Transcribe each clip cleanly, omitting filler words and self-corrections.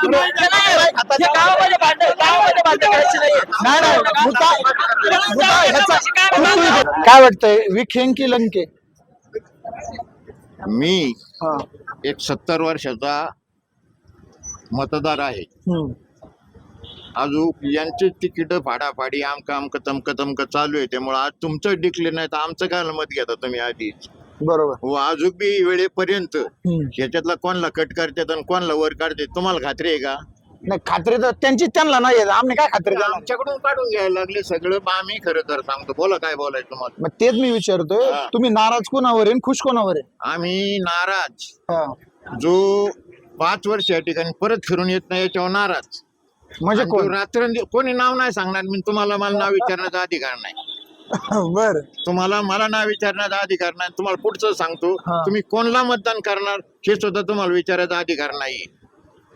गावामध्ये भांडण करायची नाही. काय वाटतंय विखे की लंके? मी हा. एक 70 वर्षाचा मतदार आहे. अजून यांचे तिकीट फाडाफाडी आमक तमक चालू आहे. त्यामुळे आज तुमचं डिक्ले नाही तर आमचं काय मत घेता तुम्ही आधीच. बरोबर. हो अजून बी वेळेपर्यंत ह्याच्यातला कोणला कट करतात आणि कोणला वर काढते तुम्हाला खात्री आहे का? नाही खात्री तर त्यांना नाही आहे. आम्ही काय खात्री देणार? आमच्याकडून काढून घ्यायला लागले सगळं. आम्ही खरं तर सांगतो. बोला काय बोलायचं तुम्हाला. मग तेच मी विचारतोय हा. तुम्ही नाराज कोणावर आहे खुश कोणावर आहे? आम्ही नाराज हा. जो 5 वर्ष या ठिकाणी परत फिरून येत नाही याच्यावर नाराज. म्हणजे कोण? रात्र कोणी नाव नाही सांगणार. मी तुम्हाला मला नाव विचारण्याचा अधिकार नाही. बर. तुम्हाला मला नाव विचारण्याचा अधिकार नाही. तुम्हाला पुढचं सांगतो. हा. तुम्ही कोणला मतदान करणार हे सुद्धा तुम्हाला विचारायचा अधिकार नाही.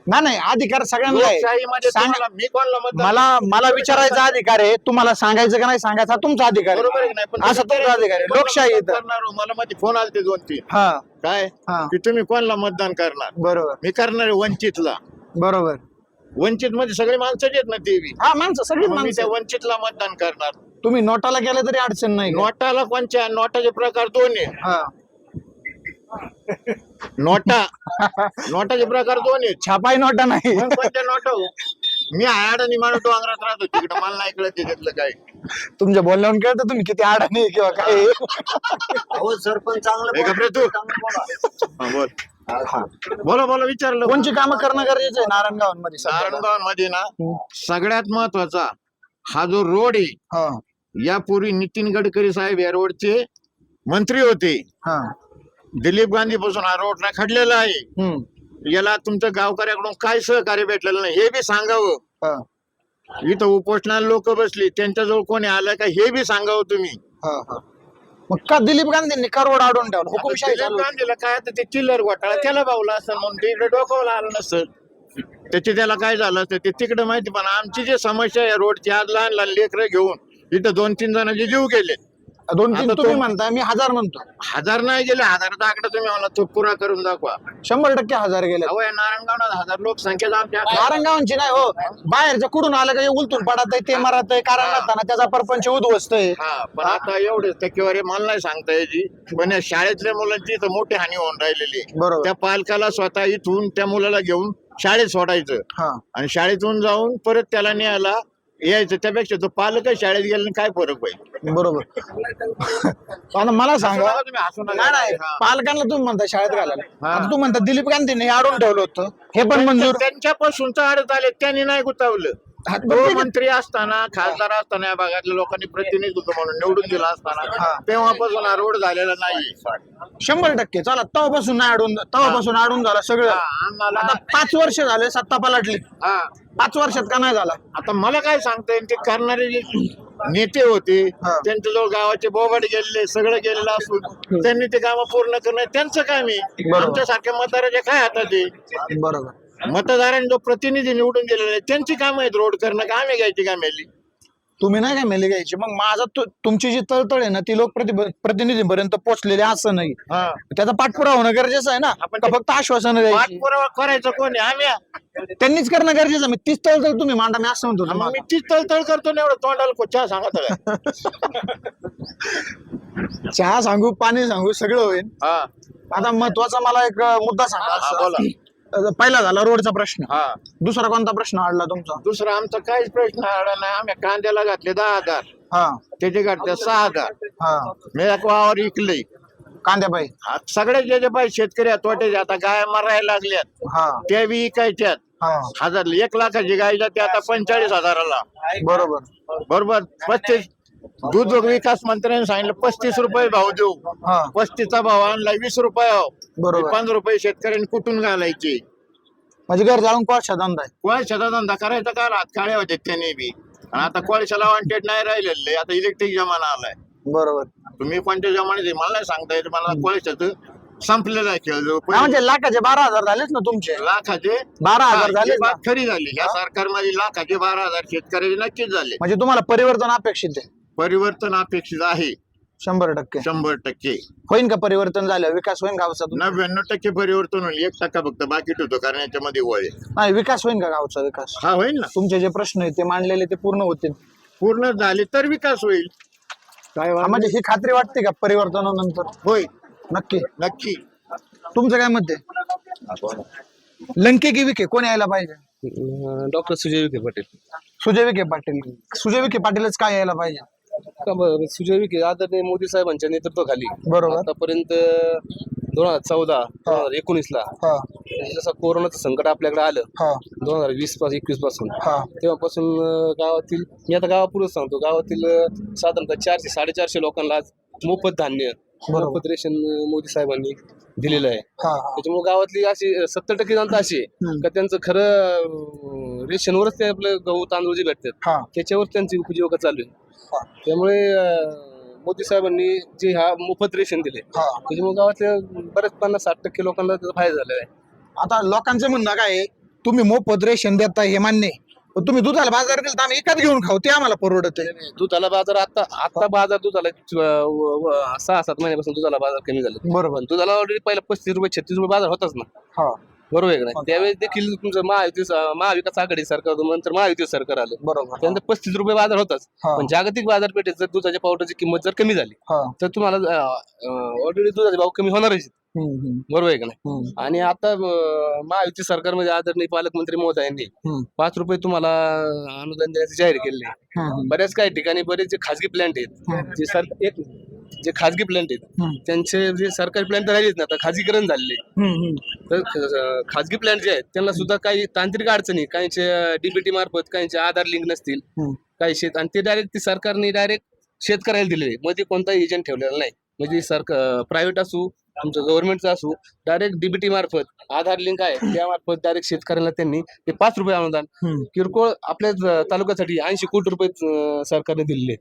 नाही अधिकार सगळ्यांना आहे. लोकशाहीमध्ये सांग- तुम्हाला मी कोणला मतदान मला विचारायचा अधिकार आहे. तुम्हाला सांगायचं का नाही सांगायचा हा तुमचा अधिकार बरोबर आहे. आहे की नाही? पण असा तुमचा अधिकार आहे. लोकशाही आहे इथं. करणार हो. मला मध्ये फोन आले 2-3 हा. काय हा. की तुम्ही कोणला मतदान करणार. बरोबर. मी करणार आहे वंचितला. बरोबर. वंचित मध्ये सगळे माणसं आहेत ना ते बी. हा माणसं सगळी मग मी माणसं. त्या वंचितला मतदान करणार. तुम्ही नोटाला गेले तरी अडचण नाही का? नोटाला कोणच्या नोटाचे प्रकार 2 आहे. हा. नोटाचे प्रकार 2 आहेत. छापाई नोटा नाही. मग कोणत्या नोटा हो? मी आडानी माणूस डोंगरात राहतो तिकडे. मला नाही कळत त्याच्यातलं काय. तुमच्या बोलण्यावरून कळतं तुम्ही किती अडाणी आहे किंवा काय. सरपंच चांगलं हे घाबरे तू. हा, बोल. बोला विचारलं. कोणची कामं करणं गरजेचं आहे नारायणगावांमध्ये सध्या? नारायणगावांमध्ये ना सगळ्यात महत्वाचा हा जो रोड आहे. हा. यापूर्वी नितीन गडकरी साहेब या रोडचे मंत्री होते. हा. दिलीप गांधी पासून हा रोड खडलेला आहे. हम्म. याला तुमच्या गावकऱ्याकडून काय सहकार्य भेटलेलं नाही हे बी सांगावं. हा. इथं उपोषणाला लोक बसली त्यांच्याजवळ कोणी आलं का हे बी सांगावं तुम्ही. हा. हा. मग का दिलीप गांधींनी का रोड अडवून ठेवला? हुकुमशाही दिलीप चालू होती. गांधीला काय आता ते चिल्लर घोटाळा त्याला भावला असं म्हणून ते इकडे डोकावला आलं नसतं. त्याची त्याला काय झालं असतं ते तिकडे माहिती. पण आमची जी समस्या आहे रोडची आज लहान लहान लेकरं घेऊन इथं 2-3 जणांचे जीव गेले. 2-3 आता तुम्ही तो- म्हणता मी 1000 म्हणतो. 1000 नाही गेले. 1000चा आकडा तुम्ही मला तो पुरा करून दाखवा. 100% 1000 गेले. अहो या नारायणगावला 1000 लोकसंख्या आमच्या नारायणगावांची नाही हो. बाहेरच्या कुठून आलं का हे उलटून पडत आहे ते मारत आहे कारण नसताना त्याचा परपंच उद्ध्वस्त आहे. हा. पण आता एवढे टक्केवारी मला नाही सांगता यायची. पण या शाळेतल्या मुलांची इथं मोठी हानी होऊन राहिलेली आहे. बरोबर. त्या पालकाला स्वतः इथून त्या मुलाला घेऊन शाळेत सोडायचं हा. आणि शाळेतून जाऊन परत त्याला न्यायला यायचं. त्यापेक्षा तो पालक शाळेत गेला काय फरक होईल. बरोबर. आता मला सांगा. तुम्ही हसू नका. नाही हा. पालकांना तुम्ही म्हणता शाळेत घालायला. हा. आता तू म्हणता दिलीप गांधींनी अडवून ठेवलं होतं हे पण मंजूर. त्यांच्यापासून अडत आले त्यांनी नाही गुतावलं. हा, तो मंत्री असताना खासदार असताना या भागातल्या लोकांनी प्रतिनिधित्व म्हणून निवडून दिला असताना तेव्हापासून हा रोड झालेला नाही. 100% चला तेव्हापासून नाही तेव्हापासून अडून झाला सगळं. आम्हाला आता 5 वर्ष झाले सत्ता पलटली. हा 5 वर्षात का नाही झाला? आता मला काय सांगता येईल. ते करणारे जे नेते होते हा. त्यांच्याजवळ गावाचे बोबाड गेलेले सगळं गेलेलं असून त्यांनी ते काम पूर्ण करणं त्यांचं काम आहे. बरोबर. आमच्यासारख्या मतदाराच्या काय हातात आहे. बरोबर. मतदारांनी जो प्रतिनिधी निवडून गेलेला आहे त्यांची कामं आहेत रोड करणं. का आम्ही घ्यायची का मेली. तुम्ही नाही काय मेले घ्यायची. मग माझा तुमची जी तळतळ आहे ना ती लोक प्रतिनिधीपर्यंत पोहोचलेली असं नाही. हा. त्याचा पाठपुरावा होणं गरजेचं आहे ना. आपण का फक्त आश्वासन द्यायची? पाठपुरावा करायचं कोणी आम्ही. त्यांनीच करणं गरजेचं आहे. तीच तळतळ तुम्ही मांडा मी असं म्हणतो मग तुम्हाला. मी तीच तळतळ करतो ना एवढं तोंडाला कोचा सांगत चहा सांगू पाणी सांगू सगळं होईल. हा. आता महत्वाचा मला एक मुद्दा हा, सांगा. बोला. पहिला झाला रोडचा प्रश्न. हा. दुसरा कोणता प्रश्न अडला तुमचा? दुसरा आमचा काहीच प्रश्न आला नाही. आम्ही कांद्याला घातले 10,000 हा. त्याचे घातले 6,000. हा. मी एक वावर विकले. कांद्याबाई. सगळे जे पाहिजे शेतकरी आहेत तोटे आता गाय मरायला लागल्यात हा. त्या बी विकायच्यात. हा. 1 लाखाची गाय जाते आता 45,000ला. बरोबर. बरोबर. 35 दूध विकास मंत्र्यांनी सांगितलं 35 रुपये भाव देऊ. हा. 35चा भाव आणला 20 रुपये भाव. बरोबर. 5 रुपये शेतकऱ्यांनी कुठून घालायचे. म्हणजे घर जाळून कोळशा धंदा आहे. कोळशाचा धंदा करायचा का हात काळे होते त्यांनी बी. आणि आता कोळशाला वॉन्टेड नाही राहिलेले. आता इलेक्ट्रिक जमाना आलाय. बरोबर. तुम्ही कोणत्या जमान्यात मला नाही सांगता येत. मला कोळशाचं संपलेला आहे खेळ. हा, म्हणजे लाखाचे 12,000 झालेच ना तुमचे. लाखाचे 12,000 झाले ही बात खरी झाली. या सरकारमध्ये लाखाचे 12,000 शेतकऱ्याचे नक्कीच झाले. म्हणजे तुम्हाला परिवर्तन अपेक्षित आहे. परिवर्तन अपेक्षित आहे. 100%. 100%. होईन का परिवर्तन झालं, विकास होईन गावचा? 99% परिवर्तन होईल, 1% फक्त बाकी ठेवतो कारण याच्यामध्ये वळ आहे. नाही, विकास होईन का गावचा? विकास हा होईल ना, तुमचे जे प्रश्न आहेत ते मांडलेले ते पूर्ण होतील? पूर्ण झाले तर विकास होईल. काय म्हणजे ही खात्री वाटते का परिवर्तनानंतर? होईल नक्की. नक्की. तुमचं काय मत आहे? लंके की विखे कोण यायला पाहिजे? डॉक्टर सुजय विखे पाटील. सुजय विखे पाटील. सुजय विखे पाटीलच काय यायला पाहिजे? सुजय विखे आदरणीय मोदी साहेबांच्या नेतृत्वाखाली बरोबर. आतापर्यंत 2014 2019 ला हा जसं कोरोनाचं संकट आपल्याकडे आलं हा 2020-21 पासून, हा तेव्हापासून गावातील, मी आता गावापुरच सांगतो, गावातील साधारणतः 400-450 लोकांना आज मोफत धान्य, मोफत रेशन मोदी साहेबांनी दिलेलं आहे. हा त्याच्यामुळे गावातली अशी 70% जनता अशी आहे का त्यांचं खरं रेशनवरच ते आपलं गहू तांदूळ जे भेटतात हा त्याच्यावर त्यांची उपजीविका चालू आहे. त्यामुळे मोदी साहेबांनी जे हा मोफत रेशन दिले त्याच्यामुळे गावातल्या बऱ्याच 50-60% लोकांना त्याचा फायदा झालेला आहे. आता लोकांचं म्हणणं काय आहे, तुम्ही मोफत रेशन देता हे मान्य आहे, पण तुम्ही दुधाला बाजार दिला तर आम्ही एकाच घेऊन खाऊ, ते आम्हाला परवडत आहे. दुधाला बाजार आता बाजार दुधाला 6-7 महिन्यापासून दुधाला बाजार कमी झाले. बरोबर. दुधाला ऑलरेडी पहिला 35-36 बाजार होताच ना, हा बरोबर आहे का नाही? त्यावेळेस देखील तुमचं महाविकास आघाडी सरकार नंतर महायुती सरकार आलं, बरोबर. त्यानंतर 35 रुपये बाजार होताच. हा. पण जागतिक बाजारपेठेत जर दुधाच्या पावडरची किंमत जर कमी झाली हा तर तुम्हाला ऑलरेडी दुधाचे भाव कमी होणारच, बरोबर आहे का नाही? आणि आता महायुती सरकारमध्ये आदरणीय पालकमंत्री महोदयांनी 5 रुपये तुम्हाला अनुदान देण्याचे जाहीर केले. बऱ्याच काही ठिकाणी बरेच जे खाजगी प्लांट आहेत, जे खाजगी प्लांट आहेत त्यांचे जे सरकारी प्लांट राहिलेत ना, आता खाजगीकरण झालेले. तर खाजगी प्लांट जे आहेत त्यांना सुद्धा काही तांत्रिक अडचणी, काहींचे डीबीटी मार्फत, काहींचे आधार लिंक नसतील, काही शेत, आणि ते डायरेक्ट सरकारने डायरेक्ट शेतकऱ्याला दिलेले, मध्ये कोणताही एजंट ठेवलेला नाही. म्हणजे सरकार प्रायव्हेट असू तुमचं गव्हर्नमेंटचं असू, डायरेक्ट डीबीटी मार्फत आधार लिंक आहे त्यामार्फत डायरेक्ट शेतकऱ्याला त्यांनी ते 5 रुपये अनुदान किरकोळ आपल्या तालुक्यासाठी 80 कोटी रुपये सरकारने दिलेले.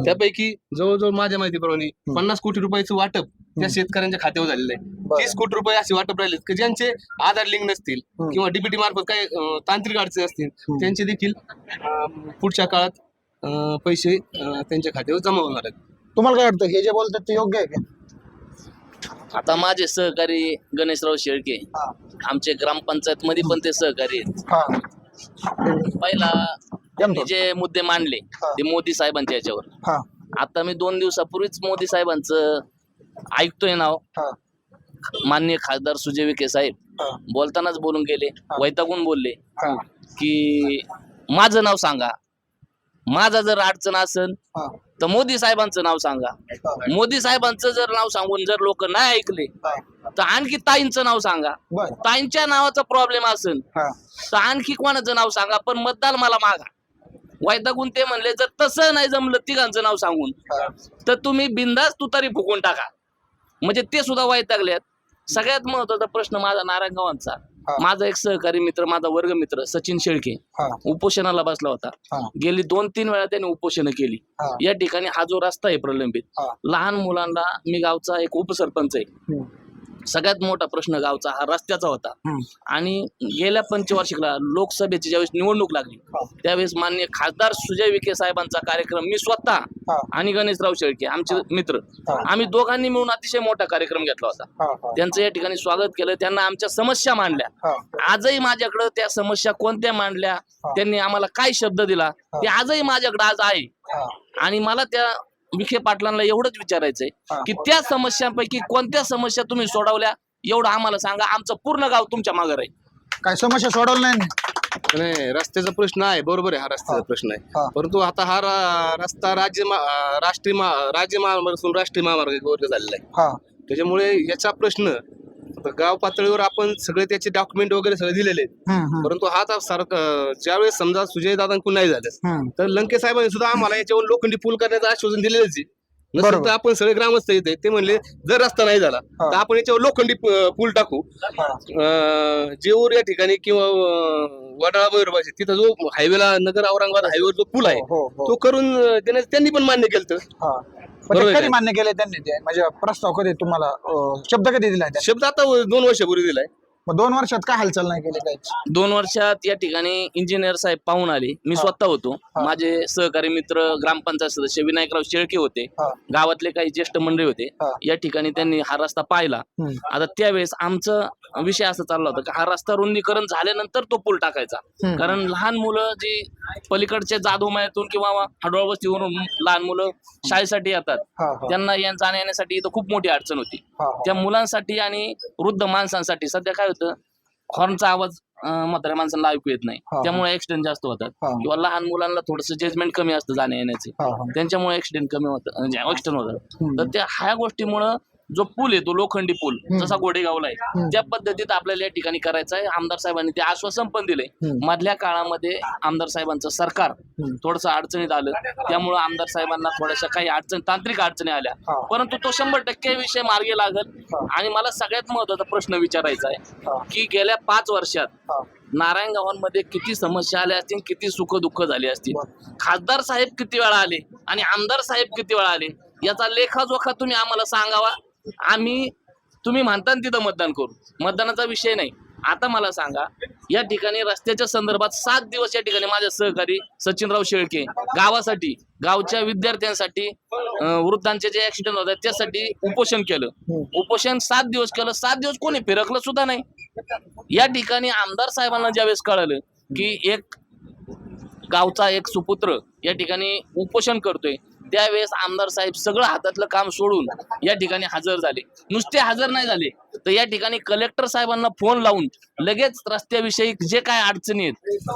त्यापैकी जवळजवळ माझ्या माहितीप्रमाणे 50 कोटी रुपयाचं वाटप त्या शेतकऱ्यांच्या खात्यावर झालेलं आहे. 30 कोटी रुपये असे वाटप राहिले की ज्यांचे आधार लिंक नसतील किंवा डीबीटी मार्फत काही तांत्रिक अडचणी असतील त्यांचे देखील पुढच्या काळात पैसे त्यांच्या खात्यावर जमा होणार आहेत. तुम्हाला काय वाटतं, हे जे बोलतात ते योग्य आहे का? आता माझे सहकारी गणेशराव शेळके आमचे ग्रामपंचायत मध्ये पण ते सहकारी आहेत. पहिला त्यांनी जे मुद्दे मांडले ते मोदी साहेबांच्या याच्यावर, आता मी 2 दिवसापूर्वीच मोदी साहेबांचं ऐकतोय नाव, माननीय खासदार सुजय विखे साहेब बोलतानाच बोलून गेले, वैतागून बोलले की माझं नाव सांगा, माझा जर अडचण असेल तर मोदी साहेबांचं नाव सांगा. मोदी साहेबांचं जर नाव सांगून जर लोक नाही ऐकले तर आणखी ताईंचं नाव सांगा. ताईंच्या नावाचा प्रॉब्लेम असेल तर आणखी कोणाचं नाव सांगा, पण मतदार मला मागा. वैतागून ते म्हणले जर तसं नाही जमलं तिघांचं नाव सांगून तर तुम्ही बिंदास तुतारी फुकून टाका. म्हणजे ते सुद्धा वैतागलेत. सगळ्यात महत्वाचा प्रश्न माझा नारायणगावांचा, माझा एक सहकारी मित्र, माझा वर्गमित्र सचिन शेळके उपोषणाला बसला होता. गेली 2-3 वेळा त्याने उपोषण केली. या ठिकाणी हा जो रस्ता आहे प्रलंबित, लहान मुलांना, मी गावचा एक उपसरपंच आहे, सगळ्यात मोठा प्रश्न गावचा हा रस्त्याचा होता. आणि गेल्या पंचवार्षिकला लोकसभेची ज्यावेळेस निवडणूक लागली त्यावेळेस माननीय खासदार सुजय विखे साहेबांचा कार्यक्रम मी स्वतः आणि गणेशराव शेळके आमचे मित्र आम्ही दोघांनी मिळून अतिशय मोठा कार्यक्रम घेतला होता. त्यांचं या ठिकाणी स्वागत केलं, त्यांना आमच्या समस्या मांडल्या. आजही माझ्याकडे त्या समस्या कोणत्या मांडल्या, त्यांनी आम्हाला काय शब्द दिला ते आजही माझ्याकडे आज आहे. आणि मला त्या विखे पाटलांना एवढंच विचारायचंय की त्या समस्यांपैकी कोणत्या समस्या तुम्ही सोडवल्या एवढं आम्हाला सांगा, आमचं पूर्ण गाव तुमच्या मागे राहील. काय समस्या सोडवल्या नाही, रस्त्याचा प्रश्न आहे, बरोबर आहे, हा रस्त्याचा प्रश्न आहे. परंतु आता हा रस्ता राष्ट्रीय महामार्ग असून राष्ट्रीय महामार्गावर झालेला आहे. त्याच्यामुळे याचा प्रश्न गाव पातळीवर आपण सगळे त्याचे डॉक्युमेंट वगैरे सगळे दिलेले आहेत. परंतु हा ज्यावेळेस समजा सुजय दादांकडून नाही झालं तर लंके साहेबांनी सुद्धा आम्हाला याच्यावर लोखंडी पूल करण्याचं आश्वासन दिलेलंच आहे. नसेल तर आपण सगळे ग्रामस्थ येते ते म्हणले जर रस्ता नाही झाला तर आपण याच्यावर लोखंडी पूल टाकू. जेऊर या ठिकाणी किंवा वडाळा बरोबर तिथं जो हायवेला नगर औरंगाबाद हायवेवर जो पूल आहे तो करून देण्याचं त्यांनी पण मान्य केलं. कधी मान्य केलंय त्यांनी ते, म्हणजे प्रस्ताव कधी तुम्हाला, शब्द कधी दिलाय? शब्द आता 2 वर्षापूर्वी दिलाय. मग 2 वर्षात काय हालचाल नाही केली काहीच? 2 वर्षात या ठिकाणी इंजिनियर साहेब पाहून आले. मी स्वतः होतो. माझे सहकारी मित्र ग्रामपंचायत सदस्य विनायकराव शेळके होते. गावातले काही ज्येष्ठ मंडळी होते. या ठिकाणी त्यांनी हा रस्ता पाहिला. आता त्यावेळेस आमचं विषय असा चालला होता की हा रस्ता रुंदीकरण झाल्यानंतर तो पूल टाकायचा. कारण लहान मुलं जी पलीकडच्या जाधवमायातून किंवा हडवळ वस्तीवरून लहान मुलं शाळेसाठी येतात, त्यांना जाण्या येण्यासाठी इथं खूप मोठी अडचण होती. त्या मुलांसाठी आणि वृद्ध माणसांसाठी सध्या काय होतं, हॉर्नचा आवाज म्हाताऱ्या माणसांना ऐकू येत नाही, त्यामुळे ऍक्सिडेंट जास्त होतात. किंवा लहान मुलांना थोडस जजमेंट कमी असतं जाण्या येण्याचे, त्यांच्यामुळे ऍक्सिडेंट कमी होतं, म्हणजे ऍक्सिडेंट होतात. तर त्या ह्या गोष्टीमुळं जो पूल आहे तो लोखंडी पूल जसा गोडेगावला आहे त्या पद्धतीत आपल्याला या ठिकाणी करायचा आहे. आमदार साहेबांनी ते आश्वासन पण दिले. मधल्या काळामध्ये आमदार साहेबांचं सरकार थोडस अडचणीत आलं, त्यामुळे आमदार साहेबांना थोड्याशा काही तांत्रिक अडचणी आल्या, परंतु तो 100% विषय मार्गी लागल. आणि मला सगळ्यात महत्वाचा प्रश्न विचारायचा आहे की गेल्या 5 वर्षात नारायण गावांमध्ये किती समस्या आल्या असतील, किती सुख दुःख झाली असतील, खासदार साहेब किती वेळा आले आणि आमदार साहेब किती वेळा आले, याचा लेखाजोखा तुम्ही आम्हाला सांगावा. आम्ही तुम्ही म्हणता तिथं मतदान करू, मतदानाचा विषय नाही. आता मला सांगा, या ठिकाणी रस्त्याच्या संदर्भात 7 दिवस या ठिकाणी माझे सहकारी सचिनराव शेळके गावासाठी, गावच्या विद्यार्थ्यांसाठी, वृद्धांचे जे ऍक्सिडेंट होतात त्यासाठी उपोषण केलं. उपोषण 7 दिवस केलं. 7 दिवस कोणी फिरकलं सुद्धा नाही. या ठिकाणी आमदार साहेबांना ज्यावेळेस कळालं की एक गावचा एक सुपुत्र या ठिकाणी उपोषण करतोय, त्यावेळेस आमदार साहेब सगळं हातातलं काम सोडून या ठिकाणी हजर झाले. नुसते हजर नाही झाले तर या ठिकाणी कलेक्टर साहेबांना फोन लावून लगेच रस्त्याविषयी जे काय अडचणी आहेत,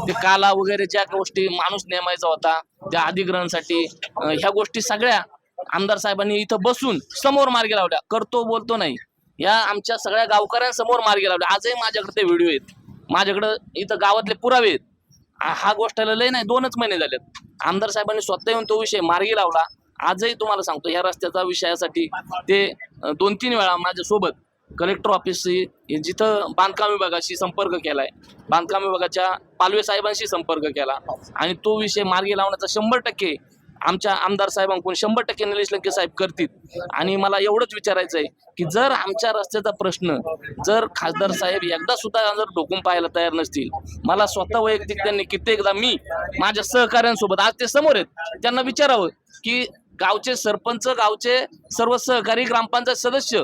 ते काला वगैरे ज्या गोष्टी माणूस नेमायचा होता त्या अधिग्रहणासाठी, ह्या गोष्टी सगळ्या आमदार साहेबांनी इथं बसून समोर मार्गी लावल्या. करतो बोलतो नाही, या आमच्या सगळ्या गावकऱ्यांसमोर मार्गी लावल्या. आजही माझ्याकडे ते व्हिडिओ आहेत, माझ्याकडे इथं गावातले पुरावे आहेत. हा गोष्टीला लय नाही 2च महिने झालेत. आमदार साहेबांनी स्वतः येऊन तो विषय मार्गी लावला. आजही तुम्हाला सांगतो, या रस्त्याचा विषयासाठी ते 2-3 वेळा माझ्या सोबत कलेक्टर ऑफिस जिथं बांधकाम विभागाशी संपर्क केलाय, बांधकाम विभागाच्या पालवे साहेबांशी संपर्क केला आणि तो विषय मार्गी लावण्याचा 100% आमच्या आमदार साहेबांकडून 100% निलेश लंके साहेब करतील. आणि मला एवढंच विचारायचं आहे की जर आमच्या रस्त्याचा प्रश्न जर खासदार साहेब एकदा सुद्धा जर ढोकून पाहायला तयार नसतील, मला स्वतः वैयक्तिक त्यांनी कित्येकदा मी माझ्या सहकाऱ्यांसोबत, आज ते समोर आहेत, त्यांना विचारावं की गावचे सरपंच, गावचे सर्व सहकारी, ग्रामपंचायत सदस्य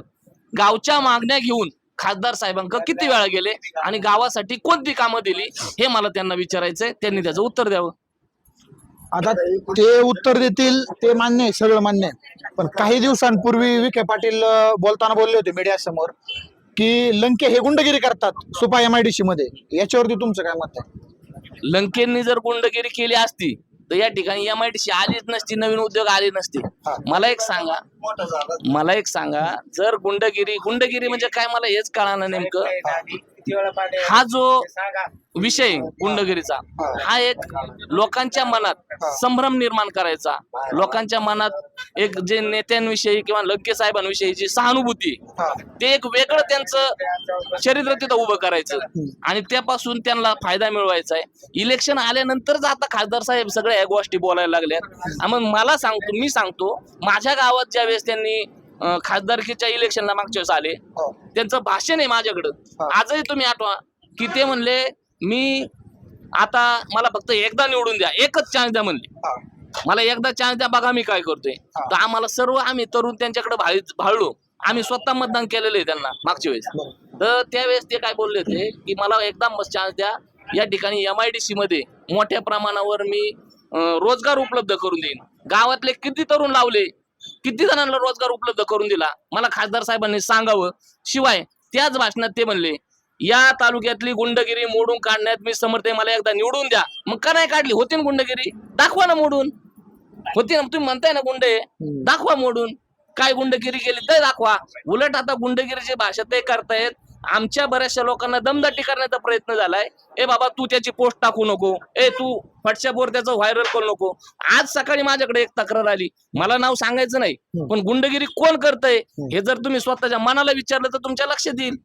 गावच्या मागण्या घेऊन खासदार साहेबांकडे किती वेळा गेले आणि गावासाठी कोणती कामं दिली, हे मला त्यांना विचारायचंय. त्यांनी त्याचं उत्तर द्यावं. आता ते उत्तर देतील ते मान्य आहे, सगळं मान्य आहे. पण काही दिवसांपूर्वी विखे पाटील बोलताना बोलले होते मीडिया समोर की लंके हे गुंडगिरी करतात सुपा MIDC मध्ये. याच्यावरती तुमचं काय मत आहे? लंकेंनी जर गुंडगिरी केली असती तर या ठिकाणी MIDC आलीच नसती, नवीन उद्योग आले नसते. मला एक सांगा, जर गुंडगिरी म्हणजे काय, मला हेच कळालं नेमकं. हा जो विषय गुंडगिरीचा, हा एक लोकांच्या मनात संभ्रम निर्माण करायचा, लोकांच्या मनात एक जे नेत्यांविषयी किंवा लंके साहेबांविषयी जी सहानुभूती, ते एक वेगळं त्यांचं चरित्र तिथं उभं करायचं आणि त्यापासून त्यांना फायदा मिळवायचा आहे. इलेक्शन आल्यानंतरच आता खासदार साहेब सगळ्या ह्या गोष्टी बोलायला लागल्यात. मग मी सांगतो माझ्या गावात ज्यावेळेस त्यांनी खासदारकीच्या इलेक्शनला मागच्या वेळेस आले, त्यांचं भाषण आहे माझ्याकडं, आजही तुम्ही आठवा की ते म्हणले मी आता मला फक्त एकदा निवडून द्या, एकच चान्स द्या म्हणले, मला एकदा चान्स द्या, बघा मी काय करतोय. तर आम्हाला सर्व आम्ही तरुण त्यांच्याकडे भाळलो, आम्ही स्वतः मतदान केलेलं आहे त्यांना मागच्या वेळेस. तर त्यावेळेस ते काय बोलले होते की मला एकदा चान्स द्या, या ठिकाणी MIDC मध्ये मोठ्या प्रमाणावर मी रोजगार उपलब्ध करून देईन. गावातले किती तरुण लावले, किती जणांना रोजगार उपलब्ध करून दिला, मला खासदार साहेबांनी सांगावं. शिवाय त्याच भाषणात ते म्हणले या तालुक्यातली गुंडगिरी मोडून काढण्यात मी समर्थ आहे, मला एकदा निवडून द्या. मग का नाही काढली? होती ना गुंडगिरी, दाखवा ना मोडून. होती ना, तुम्ही म्हणताय ना गुंड आहे, दाखवा मोडून. काय गुंडगिरी केली ते दाखवा. उलट आता गुंडगिरीची भाषा ते करतायत. आमच्या बऱ्याचशा लोकांना दमदाटी करण्याचा प्रयत्न झालाय. ए बाबा तू त्याची पोस्ट टाकू नको, तू व्हॉट्सअपवर त्याचं व्हायरल करू नको. आज सकाळी माझ्याकडे एक तक्रार आली, मला नाव सांगायचं नाही, पण गुंडगिरी कोण करतंय हे जर तुम्ही स्वतःच्या मनाला विचारलं तर तुमच्या लक्षात येईल.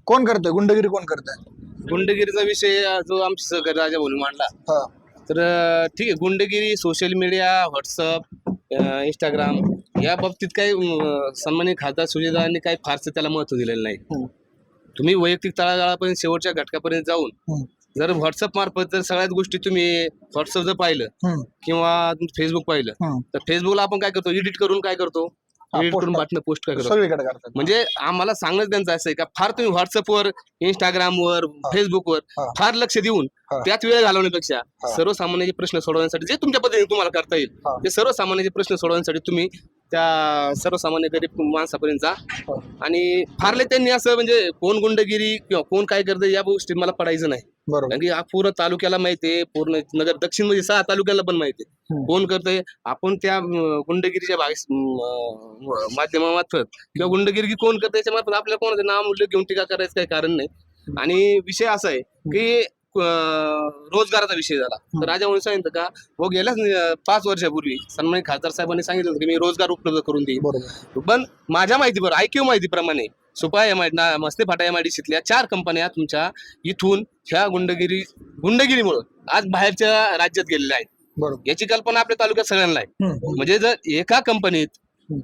कोण करतंय गुंडगिरी? कोण करतंय? गुंडगिरीचा विषय जो आमचे सहकारी राजा बोलून मांडला, तर ठीक आहे, गुंडगिरी सोशल मीडिया, व्हॉट्सअप, इंस्टाग्राम या बाबतीत काही सन्माननीय खासदार सुजयदारांनी काही फारसं त्याला महत्व दिलेलं नाही. तुम्ही वैयक्तिक तळागाळापर्यंत शेवटच्या घटकापर्यंत जाऊन जर व्हॉट्सअप मार्फत जर सगळ्याच गोष्टी तुम्ही व्हॉट्सअप जर पाहिलं किंवा फेसबुक पाहिलं तर फेसबुकला आपण काय करतो, एडिट करून काय करतो, एडिट करून बातम्या पोस्ट काय करतो. सगळीकडे करतात. म्हणजे आम्हाला सांगणं त्यांचं असं आहे का फार तुम्ही व्हॉट्सअपवर, इंस्टाग्रामवर, फेसबुकवर फार लक्ष देऊन त्यात वेळ घालवण्यापेक्षा सर्वसामान्यांचे प्रश्न सोडवण्यासाठी जे तुमच्या पद्धतीने तुम्हाला करता येईल ते सर्वसामान्यांचे प्रश्न सोडवण्यासाठी तुम्ही त्या सर्वसामान्य गरीब माणसापर्यंत जा. आणि फारले त्यांनी असं म्हणजे कोण गुंडगिरी किंवा कोण काय करतं या गोष्टी मला पडायचं नाही. कारण की पूर्ण तालुक्याला माहितीये, पूर्ण नगर दक्षिण मध्ये 6 तालुक्याला पण माहितीये कोण करतंय. आपण त्या गुंडगिरीच्या माध्यमामार्फत किंवा गुंडगिरी कोण करतंय याच्या आपल्याला कोणाचं नाव उल्लेख घेऊन टीका करायचं काही कारण नाही. आणि विषय असा आहे की रोजगाराचा विषय झाला तर राजा म्हणून सांगितलं का हो गेल्याच 5 वर्षापूर्वी सन्मानित खासदार साहेबांनी सांगितलं होतं की मी रोजगार उपलब्ध करून देईन. पण माझ्या माहितीवर IQ माहितीप्रमाणे सुपा मस्तेफाटा MIDCतल्या 4 कंपन्या तुमच्या इथून ह्या गुंडगिरीमुळे आज बाहेरच्या राज्यात गेलेल्या आहेत. याची कल्पना आपल्या तालुक्यात सगळ्यांना आहे. म्हणजे जर एका कंपनीत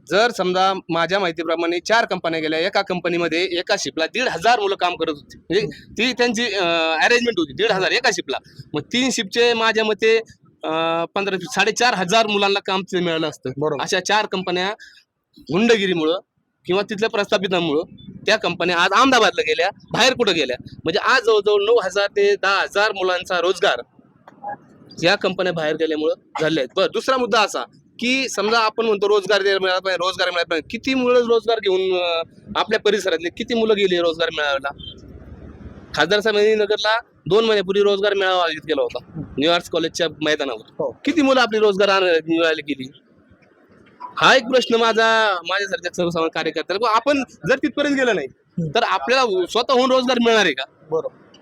जर समजा माझ्या माहितीप्रमाणे 4 कंपन्या गेल्या, एका कंपनीमध्ये एका शिपला 1,500 मुलं काम करत होती. म्हणजे ती त्यांची अरेंजमेंट होती 1,500 एका शिपला. मग 3 शिपचे माझ्या मते 4,500 मुलांना काम मिळालं असतं. अशा 4 कंपन्या गुंडगिरीमुळं किंवा तिथल्या प्रस्थापितांमुळं त्या कंपन्या आज अहमदाबादला गेल्या, बाहेर कुठं गेल्या. म्हणजे आज जवळजवळ 9,000 ते 10,000 मुलांचा रोजगार या कंपन्या बाहेर गेल्यामुळं झाले आहेत. बरं, दुसरा मुद्दा असा की समजा आपण म्हणतो रोजगार मिळाला पाहिजे, किती मुलं रोजगार घेऊन आपल्या परिसरातले किती मुलं गेली रोजगार मिळाला. खासदार साहेबांनी नगरला 2 महिन्यापूर्वी रोजगार मेळावा आयोजित केला होता न्यूयॉर्क कॉलेजच्या मैदानावर. किती मुलं आपली रोजगार मिळाली गेली हा एक प्रश्न माझ्यासारख्या सर्वसामान्य कार्यकर्त्याला. आपण जर तिथपर्यंत गेलं नाही तर आपल्याला स्वतःहून रोजगार मिळणार आहे का?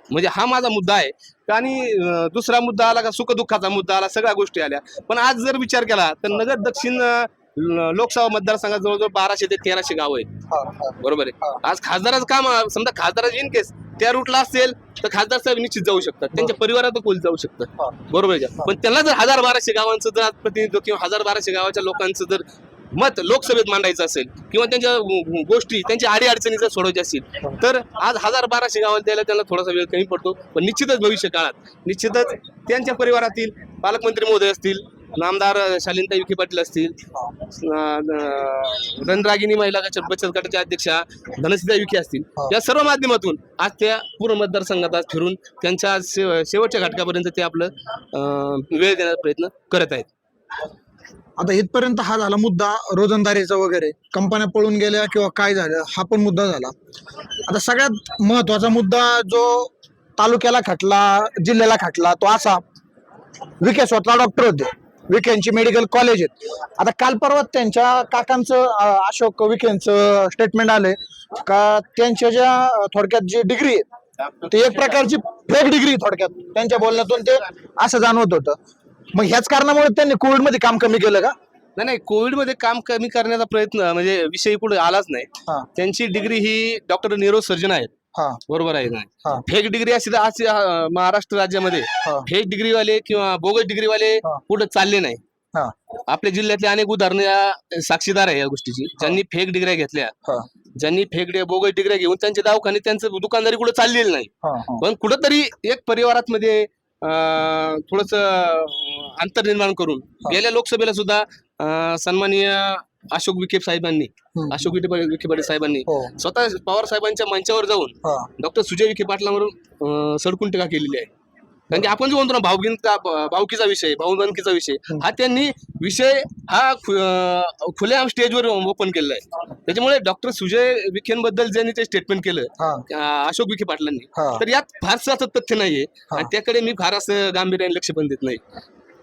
म्हणजे हा माझा मुद्दा आहे. आणि दुसरा मुद्दा आला का सुखदुःखाचा मुद्दा आला, सगळ्या गोष्टी आल्या. पण आज जर विचार केला तर नगर दक्षिण लोकसभा मतदारसंघात जवळजवळ 1200 ते 1300 गाव आहेत. बरोबर आहे. आज खासदाराचं काम समजा खासदाराचं इन केस त्या रूटला असेल तर खासदार साहेब निश्चित जाऊ शकतात, त्यांच्या परिवारात कोणी जाऊ शकतं. बरोबर आहे. पण त्यांना जर 1000-1200 गावांचं जर प्रतिनिधित्व किंवा 1000-1200 गावाच्या लोकांचं जर मत लोकसभेत मांडायचं असेल किंवा त्यांच्या गोष्टी त्यांच्या अडीअडचणी जर सोडवायच्या असतील तर आज 1000-1200 गावाला द्यायला त्यांना थोडासा वेळ कमी पडतो. पण निश्चितच भविष्य काळात निश्चितच त्यांच्या परिवारातील पालकमंत्री महोदय असतील, नामदार शालीनताई विखे पाटील असतील, रणरागिनी महिला बचत गटाच्या अध्यक्षा धनश्रीताई विखे असतील, या सर्व माध्यमातून आज त्या पूर्ण मतदारसंघात आज फिरून त्यांच्या शेवटच्या घटकापर्यंत ते आपलं वेळ देण्याचा प्रयत्न करत आहेत. आता इथपर्यंत हा झाला मुद्दा रोजंदारीचा वगैरे, कंपन्या पळून गेल्या किंवा काय झालं हा पण मुद्दा झाला. आता सगळ्यात महत्वाचा मुद्दा जो तालुक्याला खटला, जिल्ह्याला खटला, तो असा, विखे स्वतः डॉक्टर होते, विखेंची मेडिकल कॉलेज आहेत. आता काल परवा त्यांच्या काकांचं अशोक विखेंचं स्टेटमेंट आलंय का त्यांच्या ज्या थोडक्यात जी डिग्री आहे ते एक प्रकारची फेक डिग्री, थोडक्यात त्यांच्या बोलण्यातून ते असं जाणवत होतं. मग ह्याच कारणामुळे त्यांनी कोविड मध्ये काम कमी केलं का? नाही, कोविड मध्ये काम कमी करण्याचा प्रयत्न म्हणजे विषय पुढे आलाच नाही. त्यांची डिग्री ही डॉक्टर न्यूरो सर्जन आहेत. बरोबर आहे ना. फेक डिग्री अशी आज महाराष्ट्र राज्यामध्ये फेक डिग्री वाले किंवा बोगस डिग्री वाले पुढे चालले नाही. आपल्या जिल्ह्यातले अनेक उदाहरणं साक्षीदार आहे या गोष्टीची. ज्यांनी फेक डिग्र्या घेतल्या, ज्यांनी बोगस डिग्र्या घेऊन त्यांचे दवाखाने त्यांचं दुकानदारी कुठे चाललेली नाही. पण कुठंतरी एक परिवारात मध्ये थोडस अंतर निर्माण करून गेल्या लोकसभेला सुद्धा सन्माननीय अशोक विखे पाटील साहेबांनी स्वतः पवार साहेबांच्या मंचावर जाऊन डॉक्टर सुजय विखे पाटलांवर सडकून टीका केलेली आहे. कारण की आपण जो म्हणतो ना भावकीचा विषय, भाऊबंदकीचा विषय, हा त्यांनी विषय हा खुल्या स्टेजवर ओपन केलेला आहे. त्याच्यामुळे डॉक्टर सुजय विखेंबद्दल ज्यांनी ते स्टेटमेंट केलं अशोक विखे पाटलांनी, तर यात फारसं असं तथ्य नाहीये आणि त्याकडे मी फार असं गांभीर्याने लक्ष पण देत नाही.